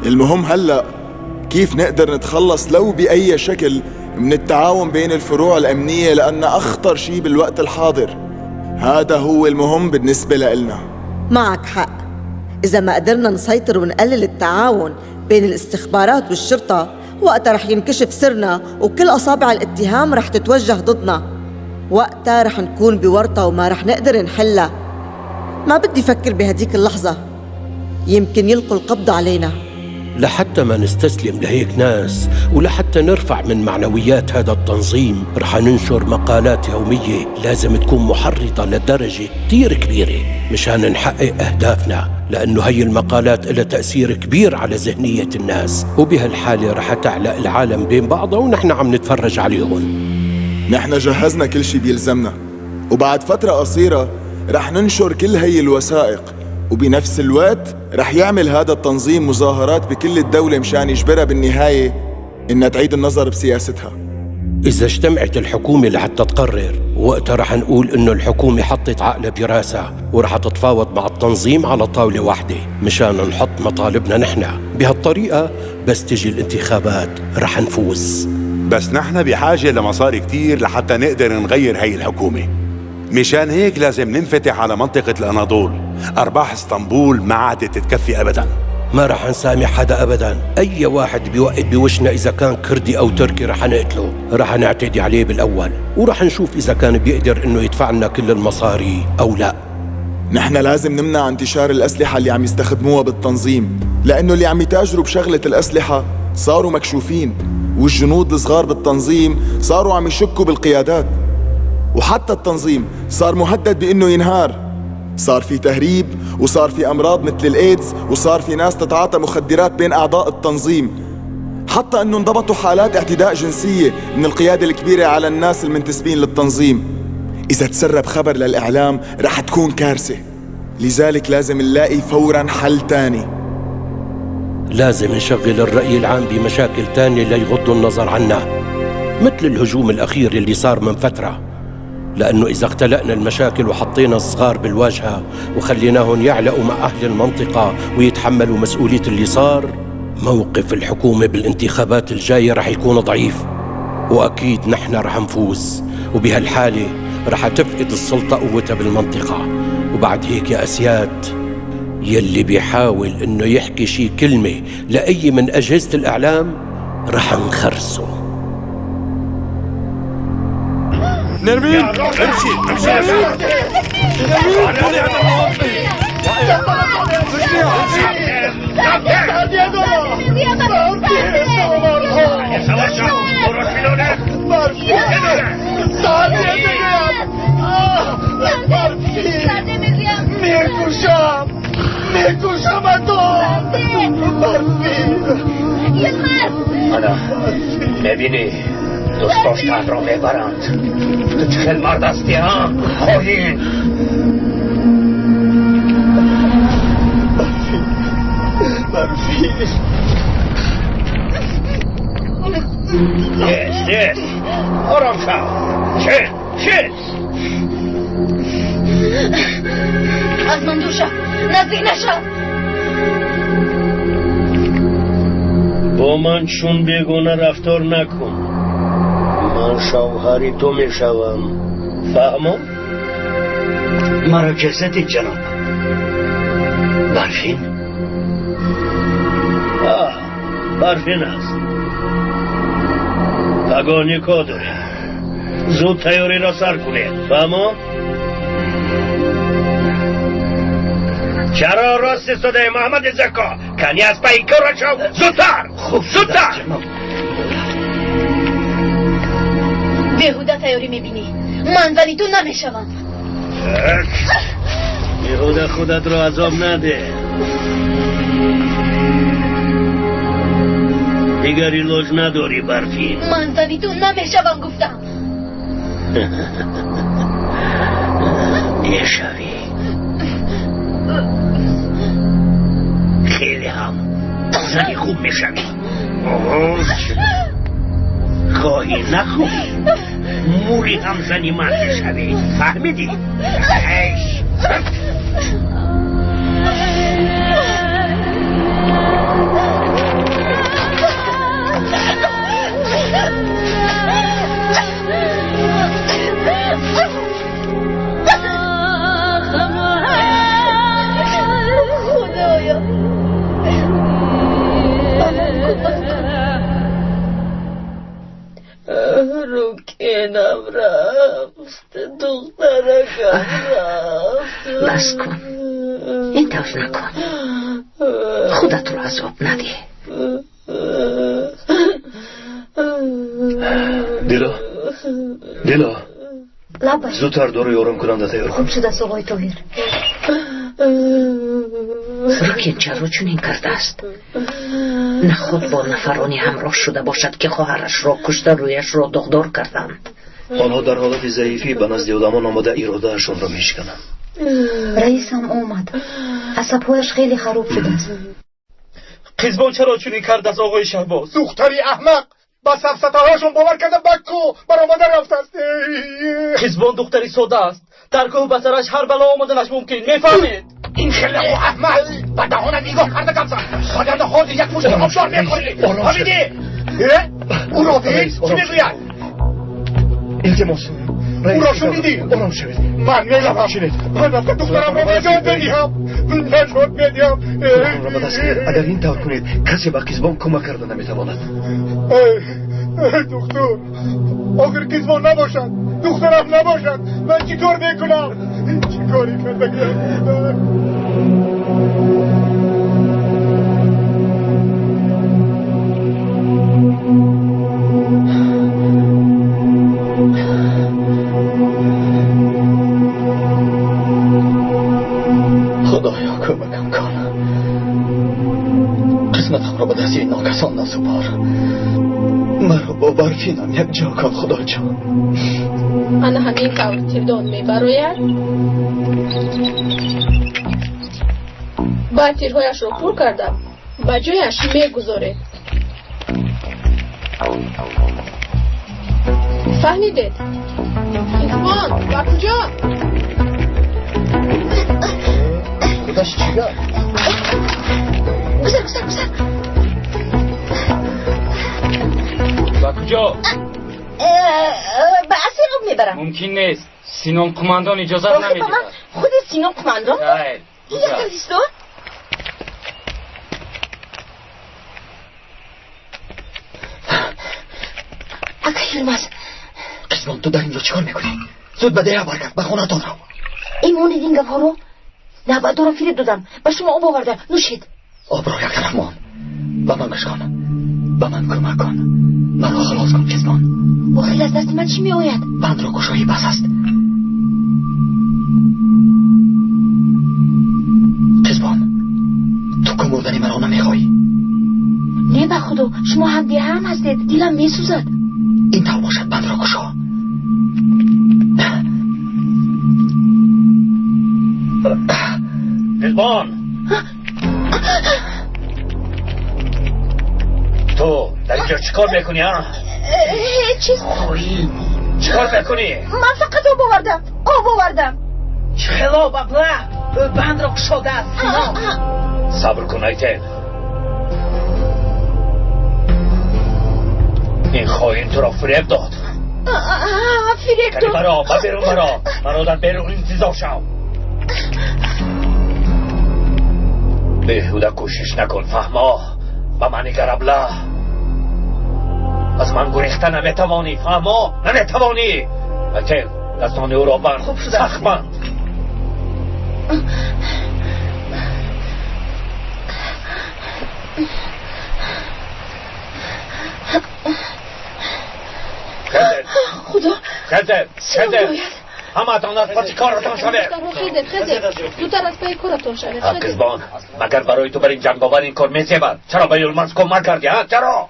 المهم هلأ كيف نقدر نتخلص لو بأي شكل من التعاون بين الفروع الأمنية، لأن أخطر شيء بالوقت الحاضر هذا هو المهم بالنسبة لإلنا. معك حق، إذا ما قدرنا نسيطر ونقلل التعاون بين الاستخبارات والشرطة وقتها رح ينكشف سرنا وكل أصابع الاتهام رح تتوجه ضدنا. وقتها رح نكون بورطة وما رح نقدر نحلها. ما بدي فكر بهديك اللحظة، يمكن يلقوا القبض علينا. لحتى ما نستسلم لهيك ناس ولحتى نرفع من معنويات هذا التنظيم رح ننشر مقالات يومية لازم تكون محرضة لدرجة كتير كبيرة مشان نحقق أهدافنا، لأنه هي المقالات لها تأثير كبير على ذهنية الناس، وبهالحالة رح تعلق العالم بين بعضها ونحن عم نتفرج عليهم. نحن جهزنا كل شي بيلزمنا، وبعد فترة قصيرة رح ننشر كل هي الوثائق، وبنفس الوقت رح يعمل هذا التنظيم مظاهرات بكل الدولة مشان يجبرها بالنهاية إنها تعيد النظر بسياستها. إذا اجتمعت الحكومة لحتى تقرر وقتها رح نقول إنه الحكومة حطت عقلها براسها ورح تتفاوض مع التنظيم على طاولة واحدة مشان نحط مطالبنا نحن. بهالطريقة بس تجي الانتخابات رح نفوز. بس نحن بحاجة لمصاري كتير لحتى نقدر نغير هاي الحكومة. مشان هيك لازم ننفتح على منطقة الأناضول. أرباح اسطنبول ما عادت تتكفي أبداً. ما رح نسامح حدا أبداً. أي واحد بيوقف بوشنا إذا كان كردي أو تركي رح نقتله، رح نعتدي عليه بالأول ورح نشوف إذا كان بيقدر إنه يدفع لنا كل المصاري أو لا. نحن لازم نمنع انتشار الأسلحة اللي عم يستخدموها بالتنظيم، لأنه اللي عم يتاجروا بشغلة الأسلحة صاروا مكشوفين، والجنود الصغار بالتنظيم صاروا عم يشكوا بالقيادات، وحتى التنظيم صار مهدد بأنه ينهار. صار في تهريب وصار في أمراض مثل الإيدز وصار في ناس تتعاطى مخدرات بين أعضاء التنظيم، حتى أنه انضبطوا حالات اعتداء جنسية من القيادة الكبيرة على الناس المنتسبين للتنظيم. إذا تسرب خبر للإعلام رح تكون كارثة، لذلك لازم نلاقي فوراً حل تاني. لازم نشغل الرأي العام بمشاكل تانية ليغضوا النظر عنا، مثل الهجوم الأخير اللي صار من فترة، لأنه إذا اختلقنا المشاكل وحطينا الصغار بالواجهة وخليناهم يعلقوا مع أهل المنطقة ويتحملوا مسؤولية اللي صار، موقف الحكومة بالانتخابات الجاية رح يكون ضعيف، وأكيد نحن رح نفوز، وبهالحالة رح تفقد السلطة قوتها بالمنطقة. وبعد هيك يا أسياد، يلي بيحاول إنه يحكي شي كلمة لأي من أجهزة الإعلام رح نخرسه. نرمين امشي يا شباب. نرمين قولي هذا المواطن. أنا نبینی دوست داشتن را میبرند. چه مرد هستی ها؟ خواهین نیست آرام شو. چه؟ از من دور شو، نزدیک نشو. با من چون بیگانه رفتار نکن. من شوهری تو میشوم فهمم؟ مرا جسدی جناب برفین؟ برفین است اگانی کادر زود تیاری را سر کنید فهمم؟ چرا راست صدای محمد زکا کنی از پای کار را شو زودتر زودتر بهوده تیاری میبینی من ولی تو نمیشوم بهوده خودت را عذاب نده دیگر ایلاج نداری برفین من ولی تو نمیشوم گفتم میشوی خیلی هم زنی خوب میشوی خواهی نخواهی موری هم زنی من میشوی فهمیدی؟ ایش روکینم رفت دخترکم رفت بس کن این طور نکن خودت رو عذاب نده دیلا لباش زودتر دور یارم کننده تیار کن خوب شده سوقای توهیر روکین چرا چنین کرده است نه خود با نفرانی همراه شده باشد که خواهرش را کشته رویش را دغدار کردند آنها در حالت ضعیفی به نزد آدمان آمده ارادهشان را میشکنند رئیسم اومد عصبهایش خیلی خراب شده است قزبان چرا چنین کرده است آقای شهباز دختری احمق با سفسطه‌هاشون باور کرده بکو برآمده رفته است قزبان دختری ساده است در کوه به سرش هر بلا آمدنش ممکن میفهمید این خیلی احمق به دهانت نگاه کرده کمسن خودت خود یک مشت آبشار میکنی فهمیدی او را دید چی میگوید التماس او را شنیدی آرام شوید من میروم من رفت دخترم را نجات بدیم نجات بدیم اگر این طور کنید کسی به قزبان کمک کرده نمیتواند دکتر آخر قزبان نباشد دخترم نباشد من چی کار میکنم چی کاری کرده خدایا کمکم کن قسمتم را به دست این ناکسان نسپار مرا با برفینم یک جا کن خدا جان انا همین طور تیردان میبروید بعد تیرهایش را پر کردم به جایش میگذاره فهمیدید؟ قزبان و کجا؟ خودش چیگه؟ گذر و کجا؟ به اسیر میبرم ممکن نیست سینون قماندان اجازه نمیده خود سینون قماندان؟ نه یک تازیستان؟ اکا یلماز قزبان تو در اینجا چیکار میکنی؟ زود به دیه برگرد به خونه تان رو این مونید این گفت رو؟ نه باید دارم فرید دادم به شما آب آورده نوشید آب را یک رحمان به من گوش کن به من کمک کن مرا خلاص کن قزبان با خیلی از دست من چی می آید؟ بند را گشایی بس است قزبان تو کمردنی مرا نمیخوایی نه به خدا شما هم دیه هم هستید دیلم می سوزد این طور باشد بند را گشا قزبان تو در اینجا چیکار میکنی ها؟ چیز چیکار میکنی؟ من فقط آب آوردم خلاب ابله بند را کشاده است صبر کن ایتن این خواهین تو را فریب داد فیرکتور برا بیرون برا برادر بیرون انتظار شو بهوده کوشش نکن فهما با من گربله از من گریخته نمیتوانی فهما نمیتوانی اتل دستان او را بند سخت بند خدا خزر همه تان از پسی کارتان شده خزر زودتر از پای کارتان شده قزبان مگر برای تو بر این جنگاور این کار میزیبد چرا به یلمز کمک کردی ها چرا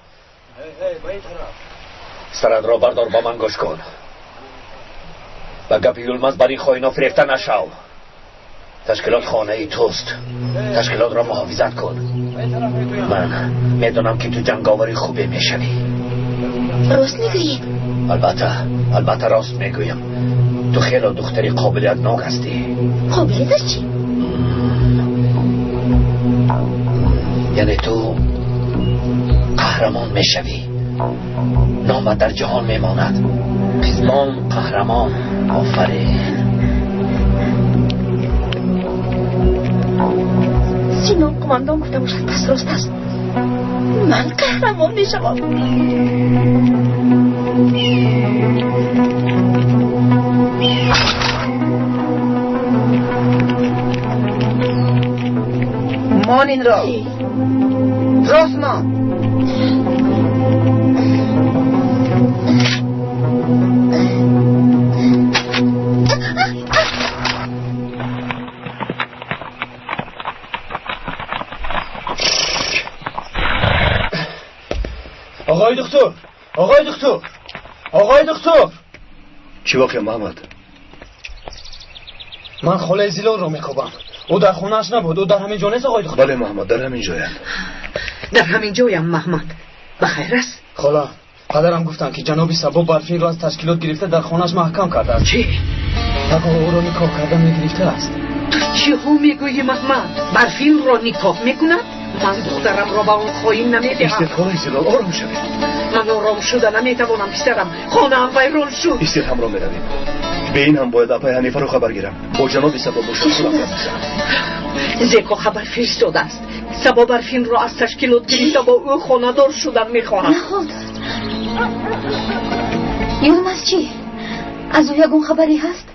سرد را بردار با من گوش کن و گپ یلمز بر این خواهینا فریفته نشو تشکیلات خانه ای توست تشکیلات را محافظت کن من میدونم که تو جنگاوری خوبی میشوی راست میگویی؟ البته راست میگویم تو خیلی دختری قابلیت ناک هستی قابلیتش چی؟ یعنی تو قهرمان میشوی نامت در جهان میماند قزمان قهرمان آفرین سینان قماندان گفته باشد پس راست است من قهرمان میشوم مان این را راست مان آقای دکتر چی واقعه محمد؟ من خاله زیلان را میکوبم او در خونهش نبود او در همین جا نیست آقای دکتر بله محمد در همین جایم در همین جایم محمد بخیر است خاله پدرم گفتن که جناب سبا برفین را از تشکیلات گرفته در خونهش محکم کرده است چی؟ نگاه او را نکاح کرده میگرفته است تو چی ها میگویی محمد؟ برفین را نکاح میکند؟ من دخترم را با اون خواهیم نمیدهم استفاده زلال آرام شوید من آرام شده نمیتوانم پسرم خانه هم ویران شد استید هم را میرویم به این هم باید اپای حنیفه رو خبر گیرم با جناب سبا باشد خودم زیکو خبر فرستاده است سبا برفین را از تشکیلات گرفته با او خانه دار شدن میخواهم یلمز چی؟ از او یگون خبری هست؟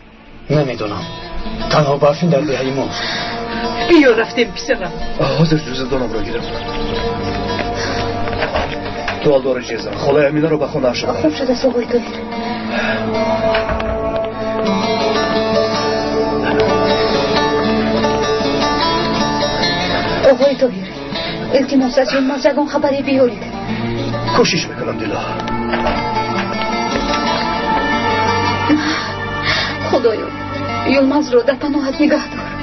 نمیدونم تنها برفین در دهی ما بیا رفتیم پسرم حاضر جزدانم را گیرم تو الدار جزم خاله امینه رو به خونه شدم خوب شده سوگوی تو آقای توگیر التماس از یلمز یگون خبری بیارید کوشش میکنم دیلا خدایا یلمز رو در پناهت نگه دار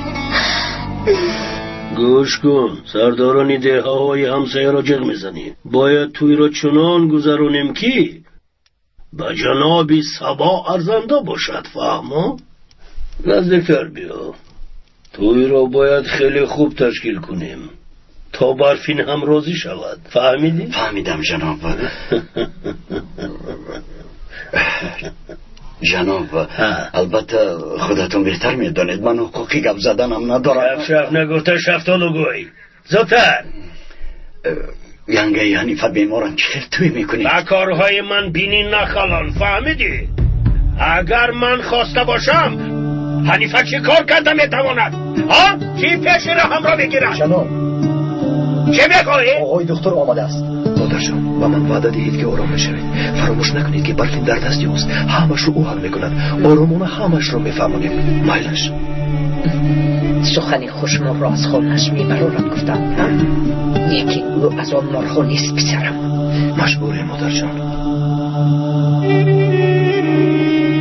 گوش کن سردارانی دهه های همسایه را جغ میزنی باید توی را چنان گذرونیم که به جناب سبا ارزنده باشد فهمو نزدیکتر بیا توی را باید خیلی خوب تشکیل کنیم تا برفین هم راضی شود فهمیدی؟ فهمیدم جناب جناب البته خودتون بهتر میدانید من حقوقی گپ زدنم ندارم شف نگفته شفتالو گوی زودتر ینگه حنیفه بیمارم چه توی میکنید با کارهای من بینی نخلان فهمیدی اگر من خواسته باشم حنیفه چی کار کرده میتواند ها چی پیش را هم را بگیرم جناب چه میخواهی آقای دکتر آمده است مادر جان و من وعده دهید که آرام میشوید فراموش نکنید که برفین در دستی اوست همش رو او حل میکند آرامانه همش رو میفهمونیم مایلش سخنی خوشمر را از خانهش میبرارد گفتم یکی او از آن مرخو نیست پسرم مجبوری مادر جان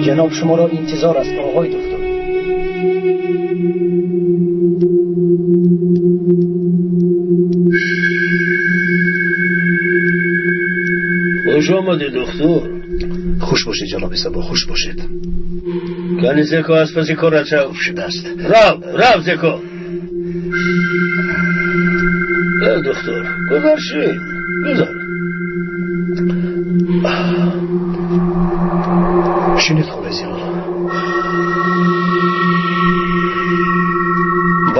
جناب شما را انتظار است آقای دکتر خوش آمده دکتر خوش باشید جناب سبا خوش باشید کنی زکو از پسی کارت شو شده است رو زکو دکتر گذارشین گذار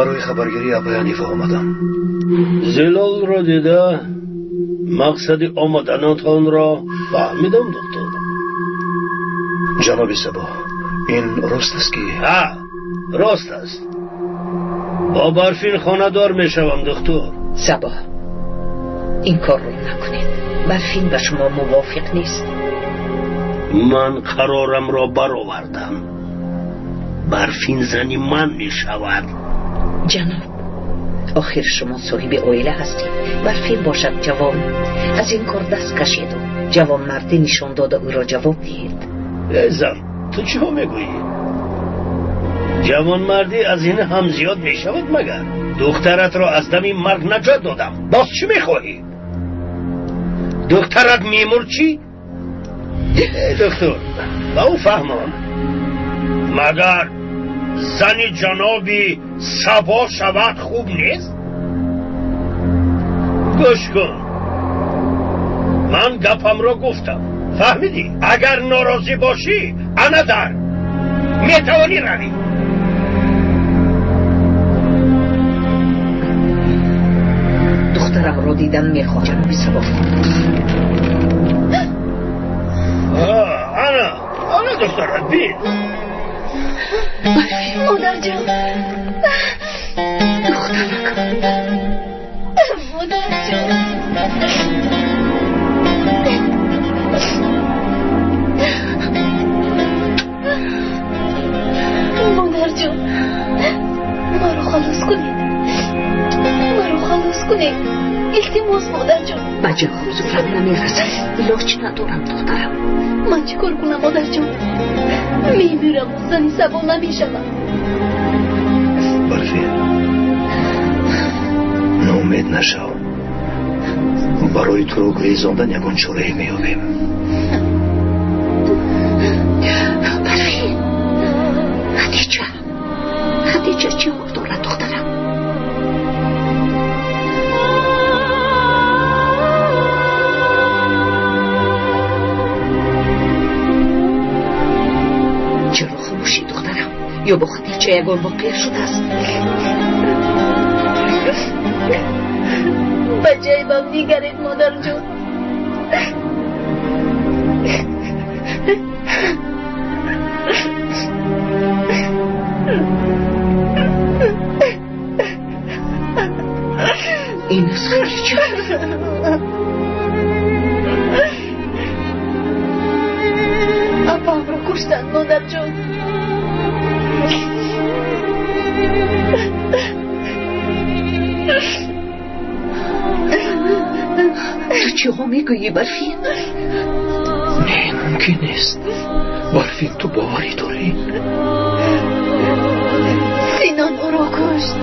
برای خبرگیری ابای حنیفه آمدم. زلال را دیده مقصد آمدناتان را فهمیدم دکتر. جناب سبا، این راست است که؟ ها، راست است. با برفین خانه دار می شوم دکتر. سبا، این کار رو نکنید. برفین به شما موافق نیست. من قرارم را برآوردم. برفین زنی من می شود. جناب، آخر شما صاحب عائله هستید. برفین باشد جوان، از این کار دست کشید و جوان مردی نشان داده او را جواب دهید. زن، تو چه میگویی؟ جوان مردی از این هم زیاد می شود مگر؟ دخترت را از دم مرگ نجات دادم، باز چی میخواهی؟ دخترت میمور چی؟ دکتر، با او فهمان مگر زنی جنابی سبا شود خوب نیست؟ گوش کن، من گپم را گفتم، فهمیدی؟ اگر ناراضی باشی انا در میتوانی روی. دخترم را دیدن میخواد جناب سبا. انا دخترت بین. مادر جان، دخترک، مادر جان، مادر جان، مرا خلاص کنید، مرا خلاص کنید، التماس مادر جان. من جهام زورم نمیرسد، علاج ندارم دخترم. من چی کار کنم مادر جان؟ میمیرم و زنی سبا نمیشم. برفین، ناامید نشو. برای تو رو گریزاندن یکان چاره میابیم. برفین، خدیجه چی حال دارد دخترم؟ چرا خاموشی دخترم؟ یا با خدیجه یگان واقع شده است؟ به جای من میگرید مادر جان. این از خدیجه. اپام را کشتن مادر جان. تو چی ها میگویی برفین؟ نه، ممکن نیست. برفین، تو باوری داری؟ سینان او را کشت.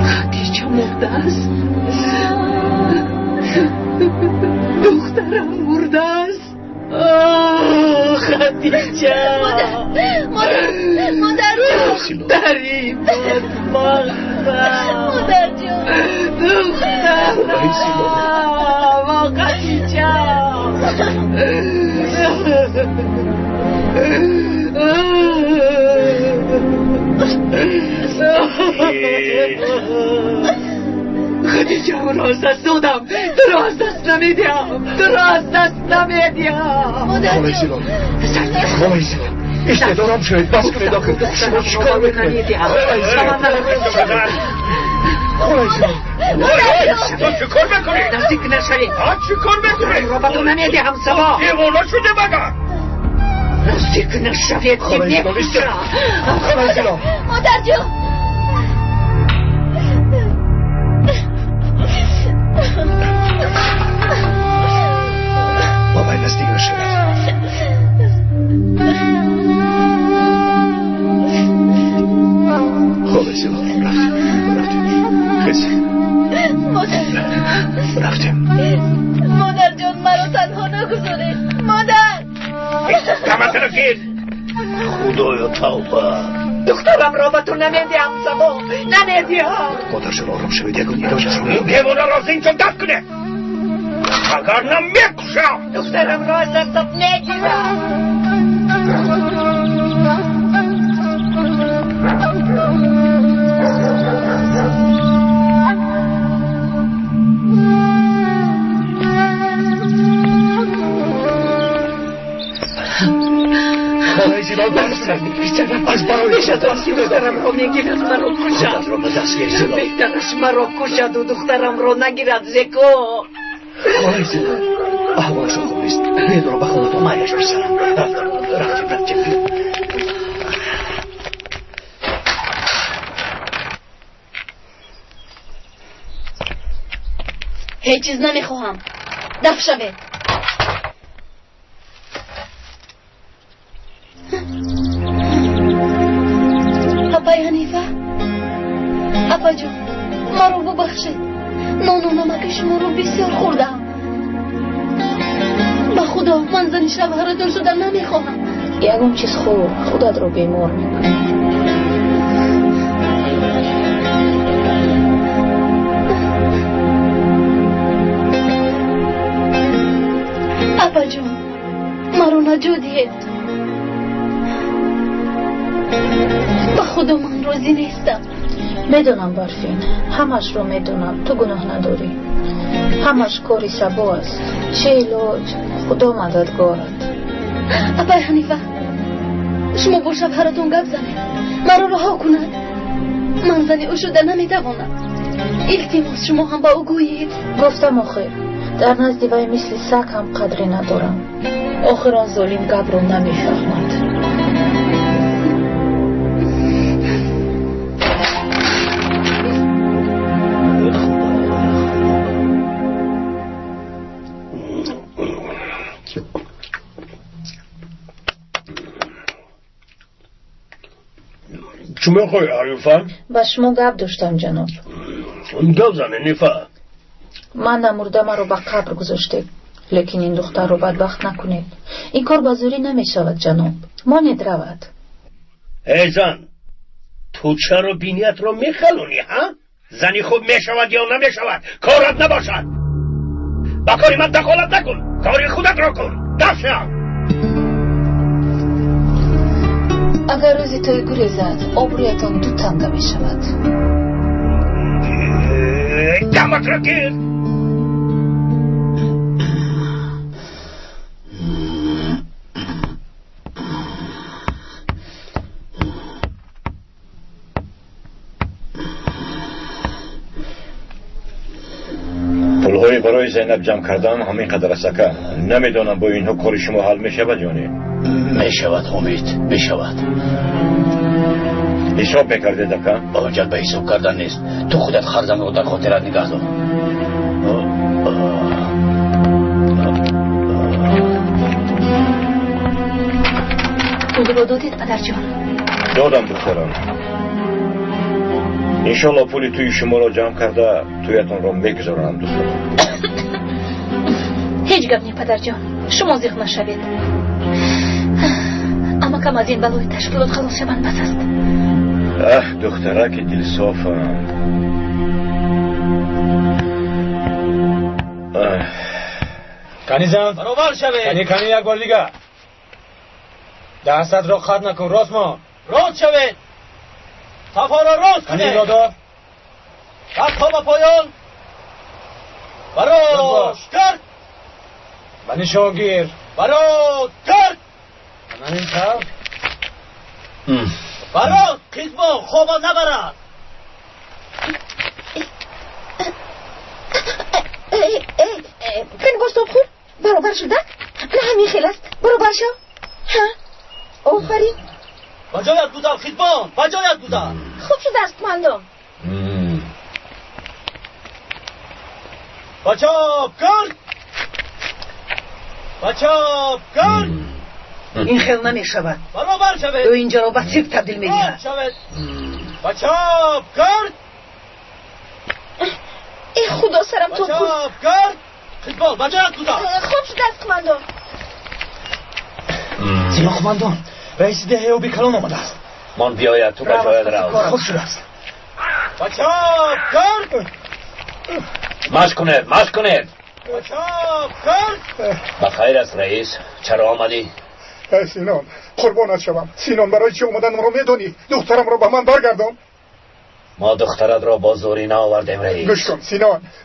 خدیجه مرده است. دخترم مرده است. خدیجه، مادر در این مادر جان، دخترم و خدیجه. خدیجه و راز دست دادم، راز دست نمیدیم، راز دست نمیدیم. خالای زیلان، خالای زیلان، اشتدارم شاید بس کنید آخه شما چیکار میکنید؟ خالای زیلان، تو چی کار میکنی؟ نزدیک نشوید. چی کار میکنی؟ را بدو نمیدیم سبا. دیوانا شده مگر؟ نزدیک نشوید که میکشم. خالای زیلان، مادر جان. بابا نزدیک نشوید. خالای زیلان، رفتیم. خیلی رفتیم. مادر جان، مرا تنها نگذارید. مادر کمتر گیر. خدایا توبه. دخترم را به تو نمیدیم سبا، نمیدیم. مادر جان آرام شوید، یکون علاج است. این دیوانه را زین چون دست کنه. وگرنه میکشم. دخترم را از دستت نگیرم. از برای شداسی دخترم را نگیرد مرا کشد. بهترش مرا کشد و دخترم را نگیرد زکو. خواهی زیبا احوالش خوب نیست. بیاید را بخونه تا مایش برسنم. رفتیم. هیچ چیز نمیخواهم. دفع شوید. اپای حنیفه، اپا جان ما رو ببخشید. نان و نمک شما رو بسیار خوردم. به خدا من زن شوهرتون شدن نمیخواهم. یکم چیز خور خودت رو بیمار میکنی. اپا جان ما رو نجودید. به خدا من راضی نیستم. میدونم برفین، همش رو میدونم. تو گناه نداری. همش کاری سبا است. چه علاج؟ خدا مددگارت. اپای حنیفه شما با شوهرتون گپ زنید. مرا رها کند. من زنی او شده نمیتوانم. التماس شما هم با او گویید. گفتم آخر در نزد وی مثل سگ هم قدری ندارم. آخر آن ظالم گپ رو نمیفهمد. چی میخوای عریفه؟ با شما گپ داشتم جناب. گپ زنه نیفه. من نمرده ما رو به قبر گذاشته، لیکن این دختر رو بدبخت نکنید. این کار با زوری نمی شود جناب. ما ندرود. ای زن، تو چرا بینیت رو میخلونی ها؟ زنی خوب میشود یا نمیشود کارت نباشد. با کاری من دخالت نکن. کاری خودت رو کن. دفشم. اگر روزی توی گریزد آبرویتان دو تنگه می شود. دمت را گیر. پولهای برای زینب جمع کردم همین قدر سکه. نمیدونم با اینها کار شما حل میشود یا نه؟ میشود امید، میشود. حساب میکرده دکه؟ آجل به حساب کردن نیست. تو خودت خرزم رو در خاطرت نگاه دار. پول رو دادید پدر جان؟ دادم دخترم. انشالله پولی توی شما را جمع کرده تویتون را میگذارم دخترم. هیچ گپ نی پدر جان. شما زیخ نشوید. اما کم از این بلای تشکیلات خلاص شوند بس است. دختره که دل صافم. کنیزم برابر شوید. کنی یک بار دیگه دستت را خط نکن. راست ما راست شوید. صفا را راست کنی کنید. دادا دست ها به پایان. براش کرد. بنی شاگیر براش کرد. همین طرف براش قیزبان خوابا نبرد. فیلم گوشت خود برابر شده؟ نه همین خیلی است. برابر شو. ها آفرین. بجایت بودم قیزبان. بجایت بودم. خوب شده است مندم. بچاب کرد. بچاب کرد. این خیل نمی شود. برابر شوید. او اینجا رو به سیب تبدیل می دهد. بچاب کرد. ای خدا سرم تو بچاب کرد. قیزبان بجایت بودم. خوب شده است مندم. زیرا خماندان رئیس دهه او بیکلان آمده است. من بیاید تو بجایت رو. خوب شده است. بچاب کرد. مشک کنید. بخیر است رئیس. چرا آمدی؟ سینان قربانت شوم. سینان برای چی اومدن رو میدونی؟ دخترم رو به من برگردان. ما دخترت را با زوری نآوردیم رئیس. گوش کن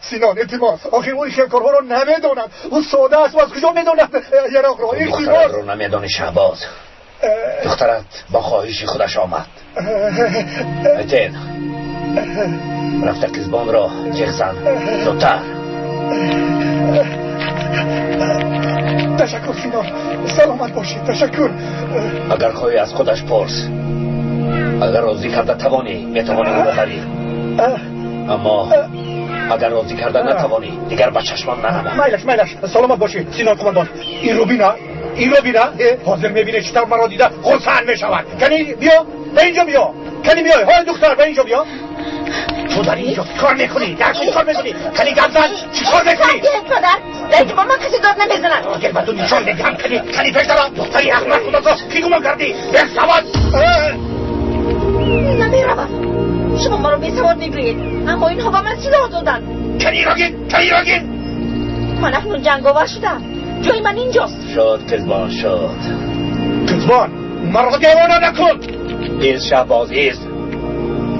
سینان التماس. آخه اون شکرها رو نمیدونن. اون ساده است و از کجا میدونن؟ یراق رو التماس. دخترت رو نمیدونی شهباز. دخترت با خواهشی خودش آمد. اتین رفته کزبان را جیغ زن. زودتر. تشکر سینان. سلامت باشید. تشکر. اگر خواهی از خودش پرس. اگر راضی کرده توانی میتوانی او بخری. اما اگر راضی کرده نتوانی دیگر به چشمان ننما. میلش سلامت باشید سینان کماندان. این رو بینا حاضر میبینه چطور مرا دیده غصه‌ان میشود. کنی بیا به اینجا بیا. کنی بیا های دختر به اینجا بیا. تو در اینجا کار میکنی؟ در چی کار میکنی؟ کنی گمزن چی کار میکنی؟ پدر دیگه با من کسی داد نمیزنن. اگر بدون نشان بگم کنی پشترم دختری احمق خدا کی گمان کردی؟ بر سواد نمیروم. شما ما رو بی سواد میگویید اما اینها با من سلاح دادن. کنی راگین من اکنون جنگاور شدم. جای من اینجاست. شد کزبان شد. کزبان مرا دیوانه نکن. ایز شهباز ایز.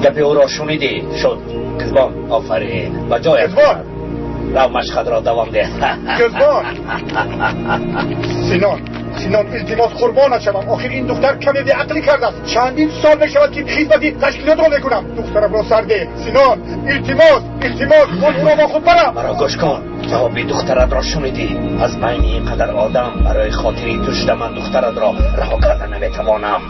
گپی او را شنیدی. شد کزبان آفرین. و جای کزبان رو مشخد را دوام ده. کزبان سینان التماس قربانت شوم. آخر این دختر کمی بی عقلی کرده است. چندین سال میشود که خدمتی تشکیلات را میکنم. دخترم را سرده. سینان التماس اون را با خود برم. مرا گوش کن. جوابی دخترت را شنیدی. از بین اینقدر آدم برای خاطری تو شده من دخترت را رها کردن نمیتوانم.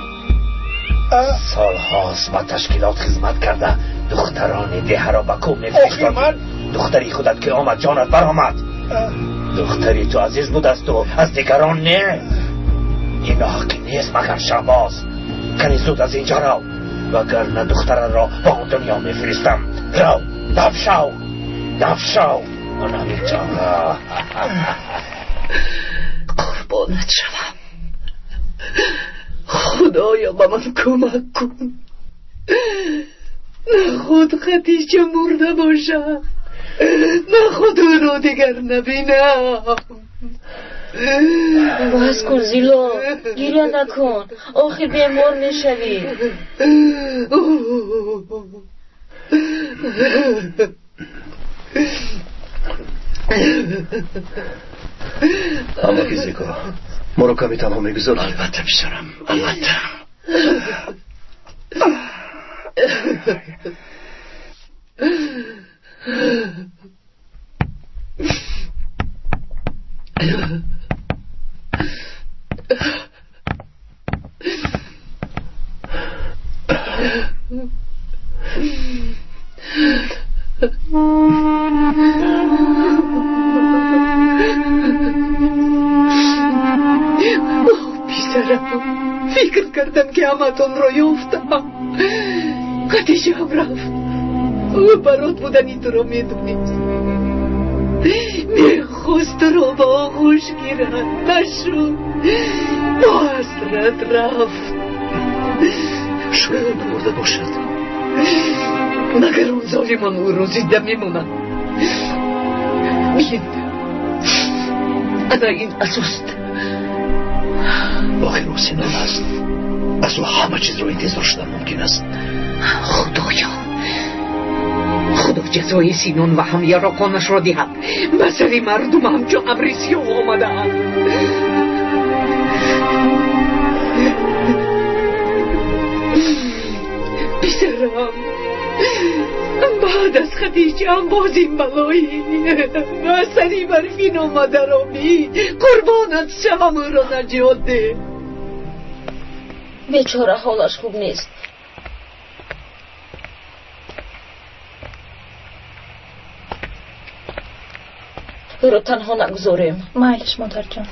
سال هاست با تشکیلات خدمت کرده. دختران ده را به کوب میفرستاد. دختری خودت که آمد جانت برآمد. دختری تو عزیز بود است و از دیگران نه. این حقی نیست مگر شهباز. کنی زود از اینجا رو وگرنه دخترت را با اون دنیا میفرستم. رو دفشو من همینجا را. قربانت شوم. خدایا با من کمک کن. نه خود خدیجه مرده باشد نه خود او رو دیگر نبینم. بس کن زیلا. گیره نکن. آخر بیمار نشوی. اما کیزیکو ما رو کمی تنها میگذار. البته بسرم البته. بیسرم فکر کردم که همتون رو یافتم. خدیجه هم رفت. او برات بودنی تو رو میدونید. میخواست رو با آغوش گیرد نشد. با حسرت رفت. شاید مرده باشد. مگر اون ظالمان او رو زنده میمونن. بین انا این اساست. آخر او سینان است. از او همه چیز رو انتظار شدن ممکن است. خدا جزای سینان و هم یراقانش را دهد. بسری مردم همچون ابر سیاه آمده اند. بیسرم بعد از خدیجه هم باز این بلایی بسری برفین آمده را بی. قربانت شوم او را نجات ده. بیچاره حالش خوب نیست. او رو تنها نگذاریم. مایلش مادر جان.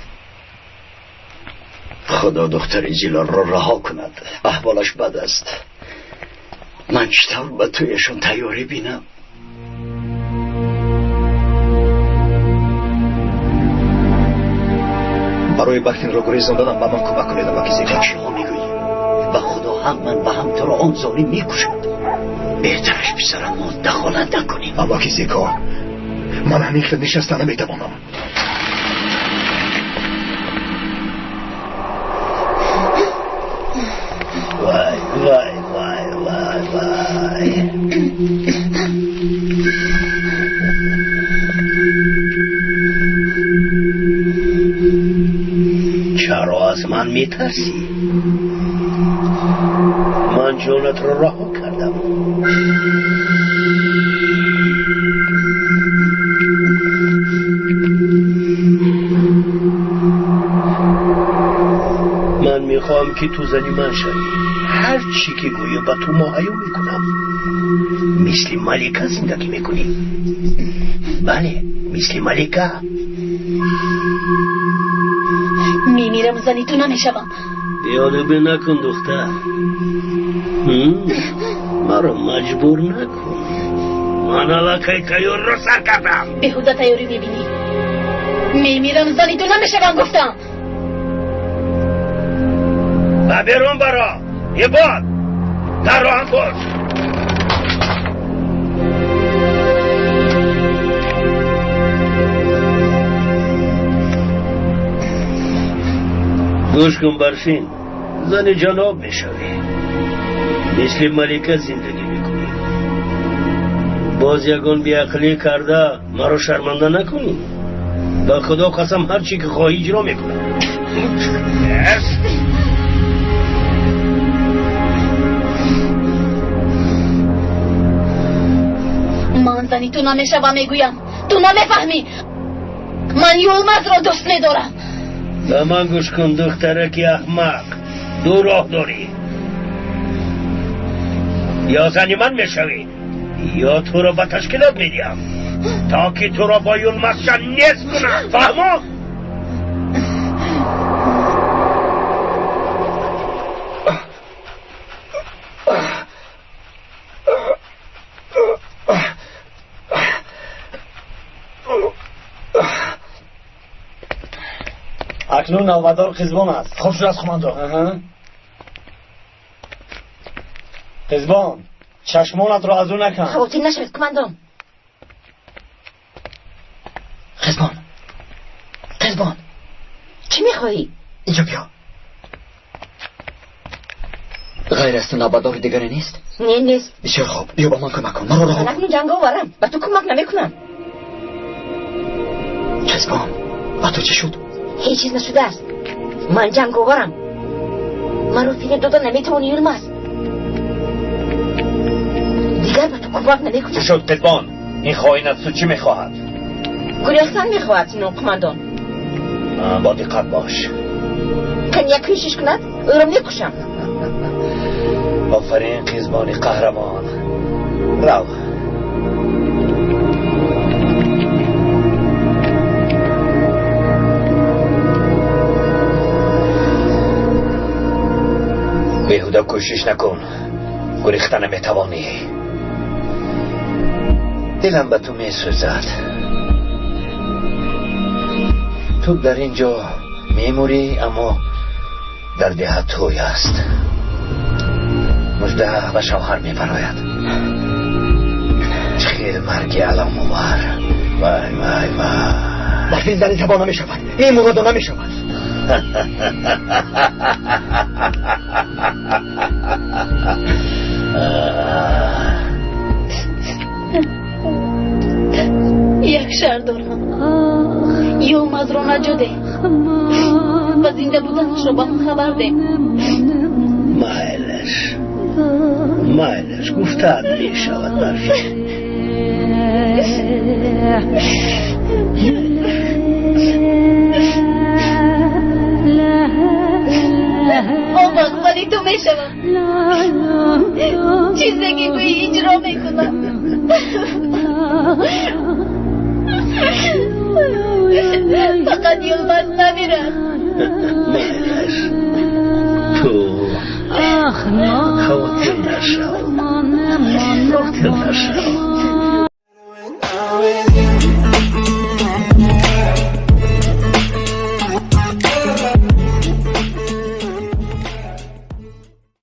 خدا دختر زیلا را رها کند. احوالش بد است. من چطور به تویشون تیاری بینم؟ برای بختین را گریزان دادم به من کمک کنید. اما کسی چی ها میگویی؟ به خدا هم من به هم تو را آن ظالم میکشد. بهترش بسرم ما دخالت نکنیم. اما کسی کار من همیشه نشسته نمیتوانم. وای وای وای وای وای. چرا از من میترسی؟ من جونت رو رها کردم. من میخوام که تو زنی من شوی. هر چی که گویی با تو مهیا میکنم. مثل ملکه زندگی میکنی. بله مثل ملکه. میمیرم زنی تو نمیشوم. بیادبی نکن دختر. مرا مجبور نکن. من علاقه تیار رو سر کردم. بیهوده تیاری میبینی. میمیرم زنی تو نمیشوم گفتم. و بیرون برا. یه بار در رو هم باش. گوش کن برفین. زن جناب میشوی. مثل ملکه زندگی میکنی. باز یکون بیعقلی کرده مرا شرمنده نکنی. با خدا قسم هر چی که خواهی اجرا میکنم. من زنی تو نمیشوم میگویم. تو نمیفهمی. من یولمز را دوست میدارم. به من گوش کن دخترکی احمق. دو راه داری. یا زنی من میشوی یا تو رو به تشکیلات میدیم تا که تو رو با یولمز شن نیست کنم. فهمو؟ اکنون نوبدار قزبان است. خوب شد از خماندان. قزبان چشمانت را از او نکن. خواتی نشوید کماندان. قزبان چی میخواهی؟ اینجا بیا. غیر از تو نوبدار دیگری نیست؟ نه نیست. بسیار خوب بیا با من کمک کن. من راه اکنون جنگ آورم. به تو کمک نمیکنم. قزبان با تو چه شد؟ هیچ چیز نشده است. من جنگ آورم. من رو فیل دادا نمیتونی یولمز. دیگر به تو کمک نمیکنم. چه شد قزبان؟ این خواهین از تو چی میخواهد؟ گریختن میخواهد نو کماندان. با دقت باش. کن یک کوشش کند او را میکشم. آفرین قزبان قهرمان. رو بیهوده کوشش نکن. گریختن نمیتوانی. دلم به تو میسوزد. تو در اینجا میموری اما در ده توی است. مژده و شوهر میبراید. چخیل مرگی علام آور. وای وای وای. برفین زنی تبا نمیشود. این مراد نمیشود. یک شهر دارم. یولمز را نجده و زنده بودنش را با هم خبر ده. مایلش گفتن میشود برفین. آمد ولی تو میشوم. چیزی که گویی اجرا میکنم. فقط یولمز نمیرد. مایلش تو خواهی نشو.